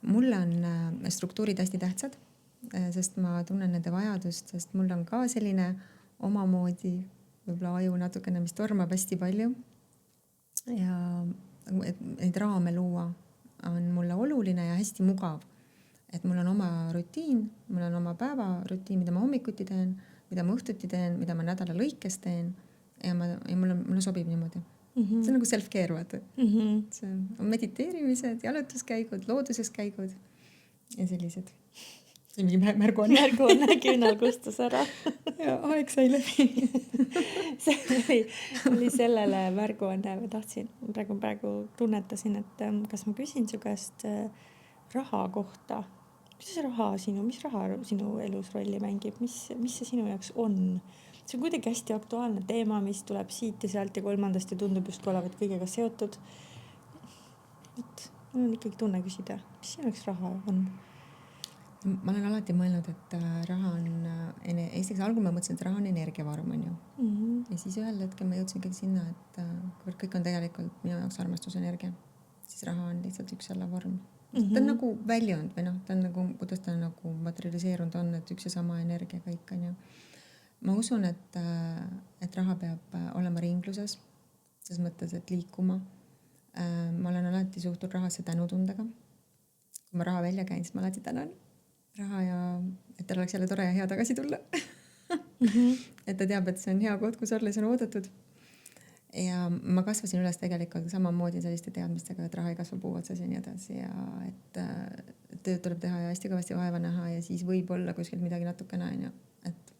Mulle on struktuurid hästi tähtsad, sest ma tunnen nende vajadust, sest mul on ka selline omamoodi võib-olla aju natukene, mis tormab hästi palju. Ja et neid raame luua on mulle oluline ja hästi mugav. Et mul on oma rutiin, mul on oma päevarutiin, mida ma hommikuti teen, mida ma õhtuti teen, mida ma nädala lõikes teen ja mulle sobib niimoodi. See on nagu self-care, vaata. See on mediteerimised, jalutuskäigud, looduses käigud ja sellised. See on mingi märguanne küünal kustus ära. Ja aeg sai läbi. See oli sellele märguanne, ma tahtsin, praegu tunnetasin, et kas ma küsin su käest raha kohta. Mis raha sinu elus rolli mängib? Mis see sinu jaoks on? See on kuidagi hästi aktuaalne teema, mis tuleb siit ja sealt ja kolmandast ja tundub just olevat kõigega seotud. Mul on ikkagi tunne küsida, mis sinu jaoks raha on? Ma olen alati mõelnud, et raha on, esiteks algul ma mõtlesin, et raha on energiavarm, on ju. Ja siis ühel hetkel ma jõudsin kõik sinna, et kõik on tegelikult minu jaoks armastusenergia. Siis raha on lihtsalt üks jälle vorm. Ta on nagu väljund või ta on nagu, kuidas ta nagu materialiseerunud on, et üks ja sama energia kõik on ju. Ma usun, et raha peab olema ringluses, selles mõttes, et liikuma. Ma olen alati suhtunud rahasse tänutundega. Kui ma raha välja käin, siis ma alati tänan raha ja et tal oleks jälle tore ja hea tagasi tulla. Et ta teab, et see on hea koht, kus olla, see on oodatud. Ja ma kasvasin üles tegelikult samamoodi selliste teadmistega, et raha ei kasva puu otsas ja nii edasi ja et tööd tuleb teha ja hästi kõvasti vaeva näha ja siis võib olla kuskilt midagi natukene on ju. Et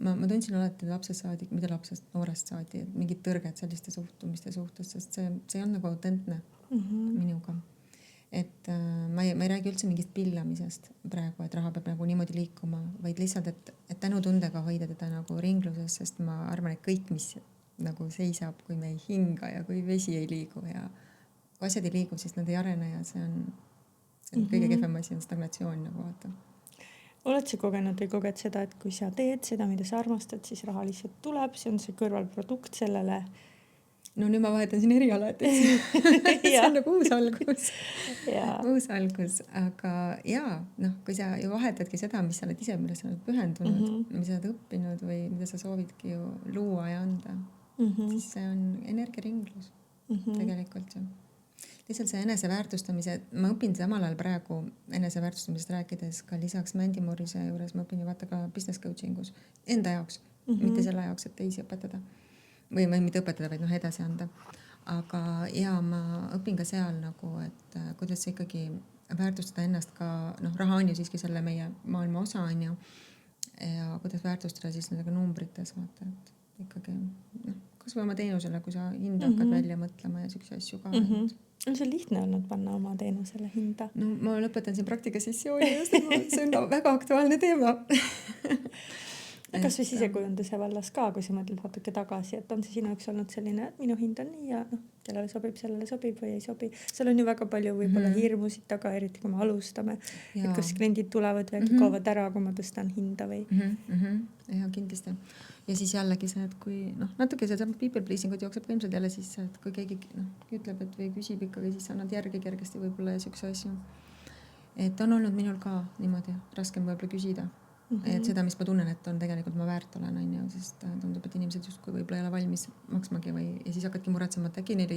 ma tundsin alati lapsest saadi, mida lapsest noorest saadi, et mingid tõrged selliste suhtumiste suhtes, sest see on nagu autentne minuga. Et ma ei räägi üldse mingist pillamisest praegu, et raha peab nagu niimoodi liikuma, vaid lihtsalt, et tänutundega hoida teda nagu ringluses, sest ma arvan, et kõik, mis nagu seisab, kui me ei hinga ja kui vesi ei liigu ja kui asjad ei liigu, siis nad ei arene ja see on kõige kehvem asi on stagnatsioon nagu vaata. Oled sa kogenud või koged seda, et kui sa teed seda, mida sa armastad, siis raha lihtsalt tuleb, see on see kõrvalprodukt sellele? No nüüd ma vahetan siin eriala, et see on nagu uus algus. Uus algus, aga jaa, kui sa ju vahetadki seda, mis sa oled ise, millest sa oled pühendunud, mis sa oled õppinud või mida sa soovidki ju luua ja anda, siis see on energiaringlus tegelikult ju. Lihtsalt see eneseväärtustamise, ma õpin samal ajal praegu eneseväärtustamisest rääkides ka lisaks Mandy Morrise juures, ma õpin ju vaata ka business coachingus enda jaoks, mitte selle jaoks, et teisi õpetada. Või mitte õpetada, vaid edasi anda. Aga ma õpin ka seal nagu, et kuidas ikkagi väärtustada ennast ka, raha on ju siiski selle meie maailma osa on ju. Ja kuidas väärtustada siis nendega numbrites, vaata, et ikkagi, kas või oma teenusele, kui sa hinda hakkad välja mõtlema ja sükse asju ka. On see lihtne olnud panna oma teenusele hinda? No ma lõpetan siin praktikasessiooni, see on väga aktuaalne teema. Kas või sisekujunduse vallas ka, kui sa mõtled natuke tagasi, et on see sinu jaoks olnud selline, et minu hind on nii ja kellele sobib, sellele sobib või ei sobi. Seal on ju väga palju võib-olla hirmusid taga, eriti kui me alustame, et kas kliendid tulevad või kaovad ära, kui ma tõstan hinda või. Ja kindlasti. Ja siis jällegi see, et kui natuke seda people pleasing ut jookseb ka ilmselt jälle sisse, et kui keegi ütleb, et või küsib ikkagi, siis annad järgi kergesti võib-olla ja sükse asju. Et on olnud minul ka niimoodi raskem võib-olla küsida. Et seda, mis ma tunnen, et on tegelikult ma väärt olen, on ju, sest tundub, et inimesed justkui võib-olla ei ole valmis maksmagi või ja siis hakkadki muretsema, et äkki neil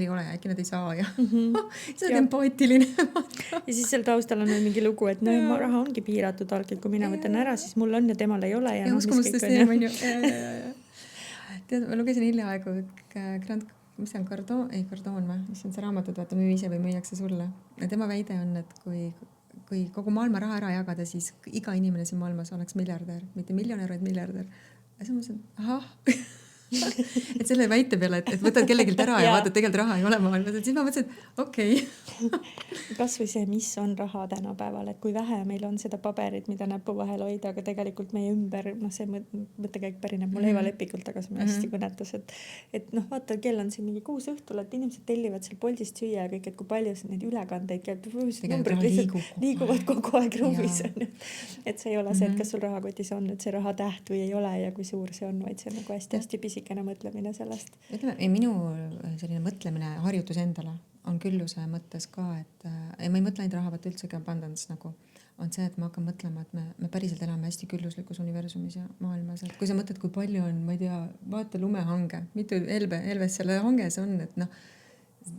ei ole ja äkki nad ei saa ja see on empaatiline. Ja siis seal taustal on mingi lugu, et ma raha ongi piiratud algelt, kui mina võtan ära, siis mul on ja temal ei ole. Ja uskumustest teema on ju. Tead, ma lugesin hiljaaegu mis see on, kardoon või, mis on see raamatud, vaata, müü ise või müüakse sulle. Ja tema väide on, et kui kogu maailma raha ära jagada, siis iga inimene siin maailmas oleks miljardär, mitte miljonär, vaid miljardär. Ja siis ma mõtlesin, ahah, et selle väite peale, et võtad kellegilt ära ja vaatad, tegelikult raha ei ole maailmas, et siis ma mõtlesin, et okei. Kas või see, mis on raha tänapäeval, et kui vähe meil on seda paberit, mida näpu vahel hoida, aga tegelikult meie ümber, see mõttekäik pärineb mu leivalepikult, aga see on hästi kõnetas, et vaata, kell on siin mingi 6 õhtul, et inimesed tellivad seal Boltist süüa ja kõik, et kui palju neid ülekandeid käib, numbrid lihtsalt liiguvad kogu aeg ruumis. Et see ei ole see, et kas sul rahakotis on, et see raha täht või ei ole ja kui suur see on, vaid see on nagu hästi pisikene mõtlemine sellest. Ütleme, minu selline mõtlemine, harjutus endale on külluse mõttes ka, et ma ei mõtle ainult raha, vaata üldsegi abundance nagu, on see, et ma hakkan mõtlema, et me päriselt elame hästi külluslikus universumis ja maailmas, et kui sa mõtled, kui palju on, ma ei tea, vaata lumehange, mitu Elves selle hanges on, et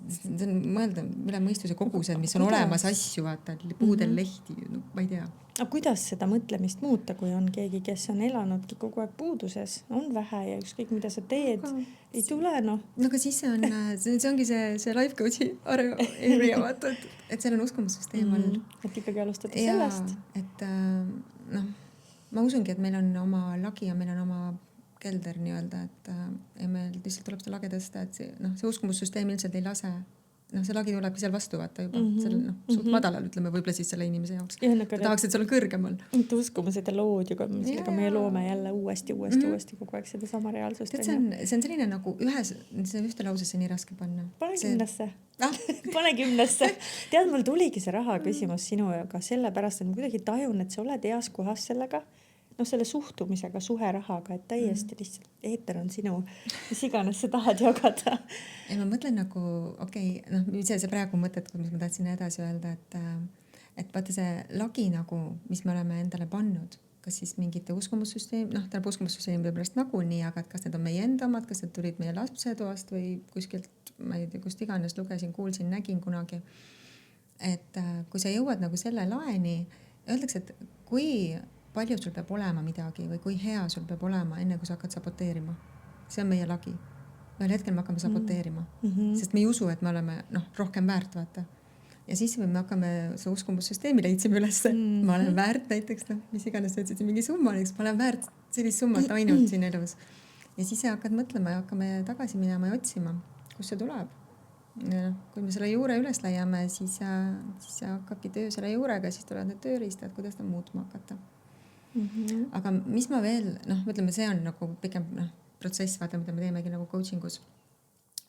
see on mõelda üle mõistuse kogused, mis on olemas asju, vaata, puudel lehti, ma ei tea. Aga kuidas seda mõtlemist muuta, kui on keegi, kes on elanudki kogu aeg puuduses, on vähe ja ükskõik mida sa teed, ei tule No aga siis see ongi see life coach'i area, vaata, et seal on uskumussüsteem all. Et ikkagi alustada sellest. Et ma usungi, et meil on oma lagi ja meil on oma kelder nii-öelda, et meil lihtsalt tuleb seda lage tõsta, et see uskumussüsteem ilmselt ei lase, see lagi tulebki seal vastu vaata juba, suht madalal, ütleme võib-olla siis selle inimese jaoks. Ta tahaks, et seal on kõrgemal. Uskumused ja lood ju, millega me loome jälle uuesti kogu aeg seda sama reaalsust. See on selline nagu ühte lausesse nii raske panna. Pane 10. Pane 10. Tead, mul tuligi see raha küsimus sinuga sellepärast, et ma kuidagi tajun, et sa oled heas kohas sellega, selle suhtumisega, suhe rahaga, et täiesti lihtsalt eeter on sinu, mis iganes sa tahad jagada. Ja ma mõtlen nagu, see praegu mõtet, mis ma tahtsin edasi öelda, et vaata see lagi nagu, mis me oleme endale pannud, kas siis mingite uskumussüsteem, tähendab uskumussüsteemide pärast nagunii, aga kas need on meie enda omad, kas need tulid meie lapsetoast või kuskilt, ma ei tea, kust iganes lugesin, kuulsin, nägin kunagi. Et kui sa jõuad nagu selle laeni, öeldakse, et kui palju sul peab olema midagi või kui hea sul peab olema, enne kui sa hakkad saboteerima. See on meie lagi. Ühel hetkel me hakkame saboteerima, sest me ei usu, et me oleme rohkem väärt, vaata. Ja siis me hakkame see uskumussüsteemi leidsime üles. Ma olen väärt näiteks, mis iganes sa ütlesid, mingi summa, ma olen väärt sellist summat ainult siin elus. Ja siis sa hakkad mõtlema ja hakkame tagasi minema ja otsima, kus see tuleb. Ja kui me selle juure üles leiame, siis hakkabki töö selle juurega, siis tulevad need tööriistad, kuidas ta muutma hakata. Aga mis ma veel, ütleme, see on nagu pikem protsess, vaata, mida me teemegi nagu coachingus.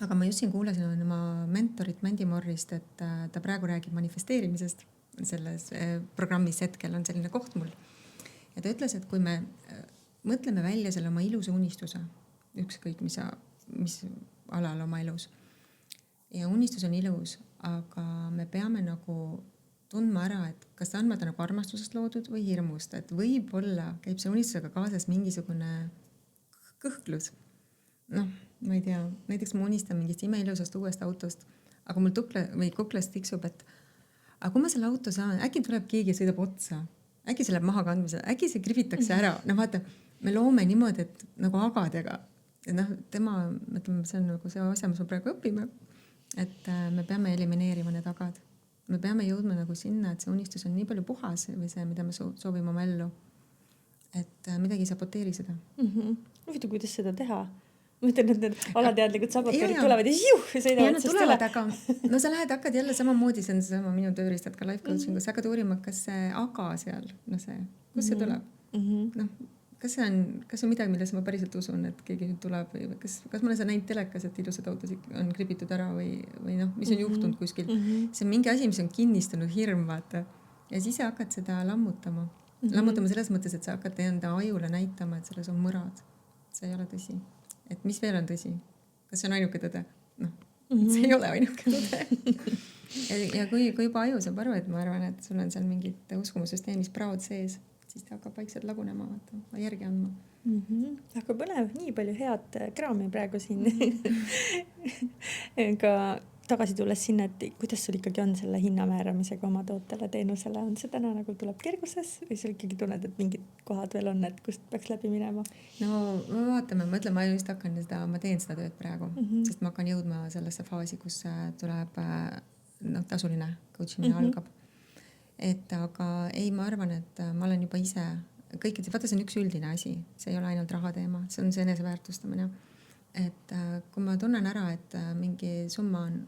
Aga ma just siin kuulasin oma mentorit Mandy Morrist, et ta praegu räägib manifesteerimisest. Selles programmis hetkel on selline koht mul. Ja ta ütles, et kui me mõtleme välja selle oma ilusa unistuse, ükskõik mis alal oma elus. Ja unistus on ilus, aga me peame nagu tundma ära, et kas ta on nagu armastusest loodud või hirmust, et võib-olla käib see unistusega kaasas mingisugune kõhklus. Ma ei tea, näiteks ma unistan mingist imeilusast uuest autost, aga mul kuklast tiksub, et aga kui ma selle auto saan, äkki tuleb keegi sõidab otsa, äkki see läheb maha kandmise, äkki see kribitakse ära. Vaata, me loome niimoodi, et nagu agadega. Mõtleme, see on nagu see asja, mis me praegu õpime, et me peame elimineerima need agad. Me peame jõudma nagu sinna, et see unistus on nii palju puhas või see, mida me soovime oma ellu, et midagi ei saboteeri seda. Huvitav, kuidas seda teha? Ma ütlen, et need alateadlikud saboteerid tulevad ja sõidavad otsast üle. Aga sa hakkad jälle samamoodi, see on sama minu tööriistad ka life coachingus, sa hakkad uurima, kas see aga seal, kus see tuleb? Kas see on midagi, milles ma päriselt usun, et keegi nüüd tuleb või kas ma olen näinud telekas, et ilusad autosid on kribitud ära või mis on juhtunud kuskil. See on mingi asi, mis on kinnistunud hirm, vaata. Ja siis sa hakkad seda lammutama. Lammutama selles mõttes, et sa hakkad enda ajule näitama, et selles on mõrad. See ei ole tõsi. Et mis veel on tõsi? Kas see on ainuke tõde? See ei ole ainuke tõde. Ja kui juba aju saab aru, et ma arvan, et sul on seal mingid uskumussüsteemis praod sees, siis ta hakkab vaikselt lagunema, järgi andma. Aga põnev, nii palju head kraami praegu siin. Aga tagasi tulles sinna, et kuidas sul ikkagi on selle hinna määramisega oma tootele, teenusele, on see täna nagu tuleb kerguses või sul ikkagi tunned, et mingid kohad veel on, et kust peaks läbi minema? No vaatame, ma ütlen, ma just hakkan ma teen seda tööd praegu, sest ma hakkan jõudma sellesse faasi, kus tuleb tasuline coaching algab. Et aga ei, ma arvan, et ma olen juba ise kõikide, vaata see on üks üldine asi, see ei ole ainult raha teema, see on see eneseväärtustamine. Et kui ma tunnen ära, et mingi summa on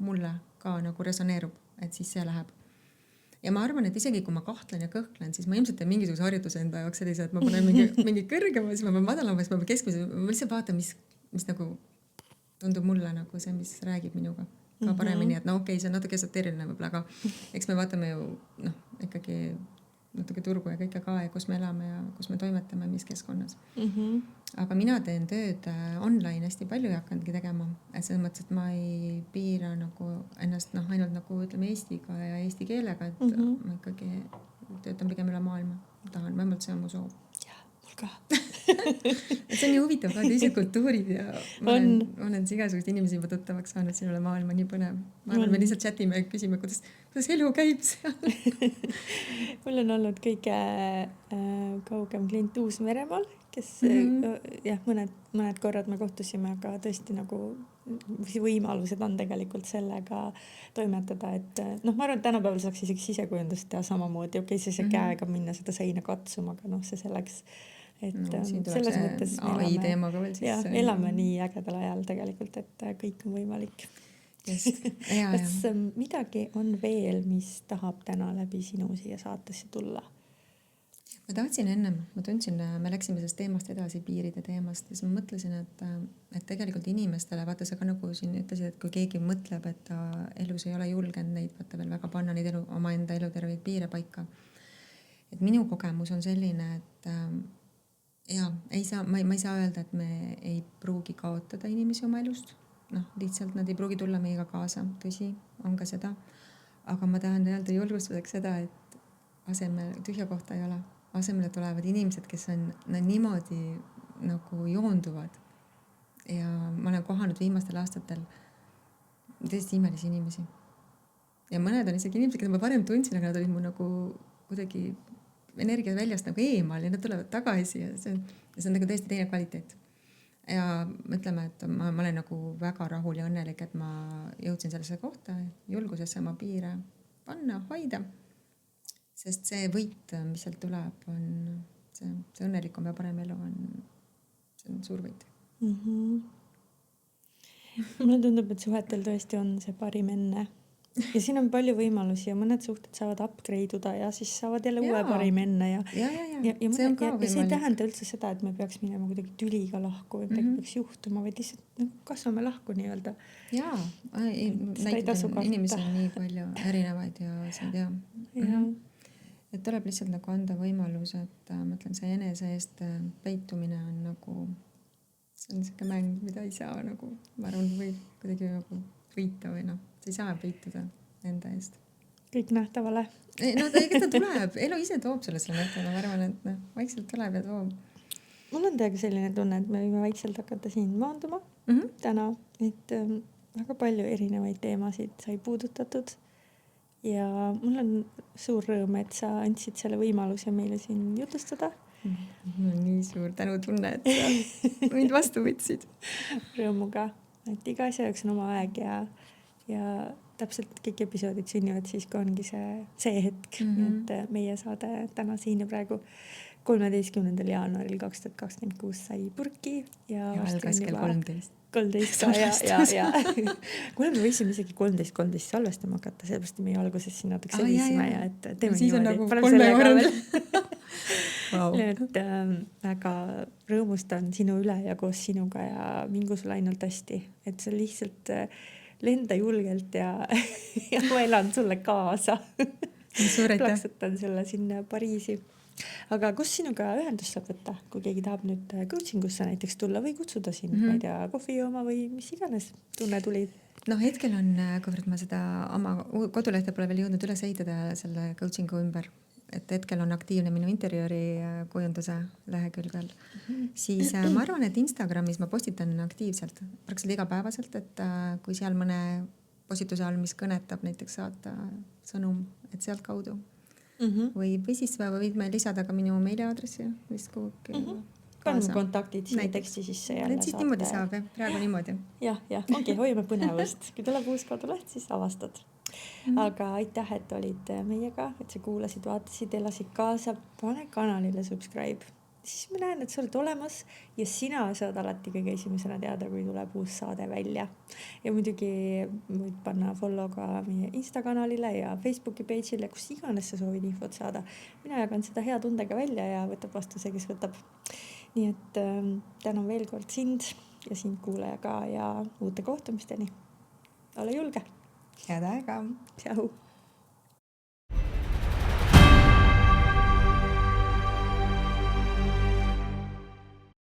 mulle ka nagu resoneerub, et siis see läheb. Ja ma arvan, et isegi kui ma kahtlen ja kõhklen, siis ma ilmselt teen mingisuguse harjutuse enda jaoks sellise, et ma panen mingi kõrgema, siis ma pean madalama, siis ma pean keskmise, ma lihtsalt vaatan, mis nagu tundub mulle nagu see, mis räägib minuga ka paremini, et okei, see on natuke esoteeriline võib-olla, aga eks me vaatame ju ikkagi natuke turgu ja kõike ka ja kus me elame ja kus me toimetame, mis keskkonnas. Aga mina teen tööd online hästi palju ja hakkanudki tegema, et selles mõttes, et ma ei piira nagu ennast ainult nagu ütleme Eestiga ja eesti keelega, et ma ikkagi töötan pigem üle maailma, tahan, vähemalt see on mu soov. Jah, mul ka. Et see on nii huvitav ka teised kultuurid ja ma olen igasugust inimesi juba tuttavaks saanud siin üle maailma, nii põnev. Ma arvan, me lihtsalt chatime ja küsime, kuidas elu käib seal. Mul on olnud kõige kaugem klient Uus-Meremaal, kes jah, mõned korrad me kohtusime, aga tõesti nagu võimalused on tegelikult sellega toimetada, et ma arvan, et tänapäeval saaks isegi sisekujundust teha samamoodi, okei, see käega minna seda seina katsuma, aga see selleks, et selles mõttes elame nii ägedal ajal tegelikult, et kõik on võimalik. Kas midagi on veel, mis tahab täna läbi sinu siia saatesse tulla? Ma tahtsin ennem, ma tundsin, me läksime sellest teemast edasi, piiride teemast ja siis ma mõtlesin, et tegelikult inimestele, vaata sa ka nagu siin ütlesid, et kui keegi mõtleb, et ta elus ei ole julgenud neid vaata veel väga panna neid oma enda eluterveid piire paika. Et minu kogemus on selline, et ma ei saa öelda, et me ei pruugi kaotada inimesi oma elust. Lihtsalt nad ei pruugi tulla meiega kaasa, tõsi, on ka seda. Aga ma tahan öelda julgustuseks seda, et asemel tühja kohta ei ole. Asemele tulevad inimesed, kes on niimoodi nagu joonduvad. Ja ma olen kohanud viimastel aastatel tõesti imelisi inimesi. Ja mõned on isegi inimesed, keda ma varem tundsin, aga nad olid mu nagu kuidagi energia väljast nagu eemal ja nad tulevad tagasi ja see on nagu tõesti teine kvaliteet. Ja mõtleme, et ma olen nagu väga rahul ja õnnelik, et ma jõudsin sellesse kohta, julgusesse oma piire panna, hoida. Sest see võit, mis sealt tuleb, on see õnnelikum ja parem elu see on suur võit. Mulle tundub, et suhetel tõesti on see parim enne. Ja siin on palju võimalusi ja mõned suhted saavad upgrade uda ja siis saavad jälle uue parim enne. Ja see ei tähenda üldse seda, et me peaks minema kuidagi tüliga lahku või midagi peaks juhtuma, vaid lihtsalt kasvame lahku nii-öelda. Jaa, inimesi on nii palju erinevaid ja see tea. Et tuleb lihtsalt nagu anda võimalus, et mõtlen, see enese eest peitumine on nagu, see on selline mäng, mida ei saa nagu, ma arvan, võib kuidagi nagu võita või sa ei saa peituda enda eest. Kõik nähtavale. Ega ta tuleb, elu ise toob selle nähtavale, ma arvan, et vaikselt tuleb ja toob. Mul on täiega selline tunne, et me võime vaikselt hakata siin maanduma täna, et väga palju erinevaid teemasid sai puudutatud. Ja mul on suur rõõm, et sa andsid selle võimaluse meile siin jutustada. Mul on nii suur tänutunne, et sa mind vastu võtsid. Rõõmuga, et iga asja jaoks on oma aeg ja täpselt kõik episoodid sünnivad siis, kui ongi see hetk. Et meie saade täna siin ja praegu 13. jaanuaril 2026 sai purki. Ja algas kell 13. 13 ja kuule, me võisime isegi 13 salvestama hakata, sellepärast meie alguses siin natuke sellisime ja et teeme siis niimoodi. Nagu 3 eurel. Wow. Et väga rõõmustan sinu üle ja koos sinuga ja mingu sul ainult hästi, et sa lihtsalt lenda julgelt ja ma elan sulle kaasa. Plaksutan sulle sinna Pariisi. Aga kus sinuga ühendust saab võtta, kui keegi tahab nüüd coachingusse näiteks tulla või kutsuda siin, ma ei tea, kohvi jooma või mis iganes tunne tuli? Hetkel on, kuivõrd ma seda oma kodulehte pole veel jõudnud üles ehitada selle coachingu ümber, et hetkel on aktiivne minu interjööri kujunduse lehekülgel, siis ma arvan, et Instagramis ma postitan aktiivselt, praktiliselt igapäevaselt, et kui seal mõne postituse all, mis kõnetab, näiteks saata sõnum, et sealt kaudu. Või siis võid me lisada ka minu meiliaadressi vist kuhugi paneme kontaktid siia teksti sisse jälle. Siis niimoodi saab, praegu niimoodi. Jah, ongi, hoiame põnevust. Kui tuleb uus koduleht, siis avastad. Aga aitäh, et olid meiega, et sa kuulasid, vaatasid, elasid kaasa. Pane kanalile subscribe. Siis ma näen, et sa oled olemas ja sina saad alati kõige esimesena teada, kui tuleb uus saade välja. Ja muidugi võid panna follow ka meie Insta-kanalile ja Facebooki page'ile, kus iganes sa soovid infot saada. Mina jagan seda hea tundega välja ja võtab vastu see, kes võtab. Nii et tänan veel kord sind ja sind kuulaja ka ja uute kohtumisteni. Ole julge! Head aega! Tšau!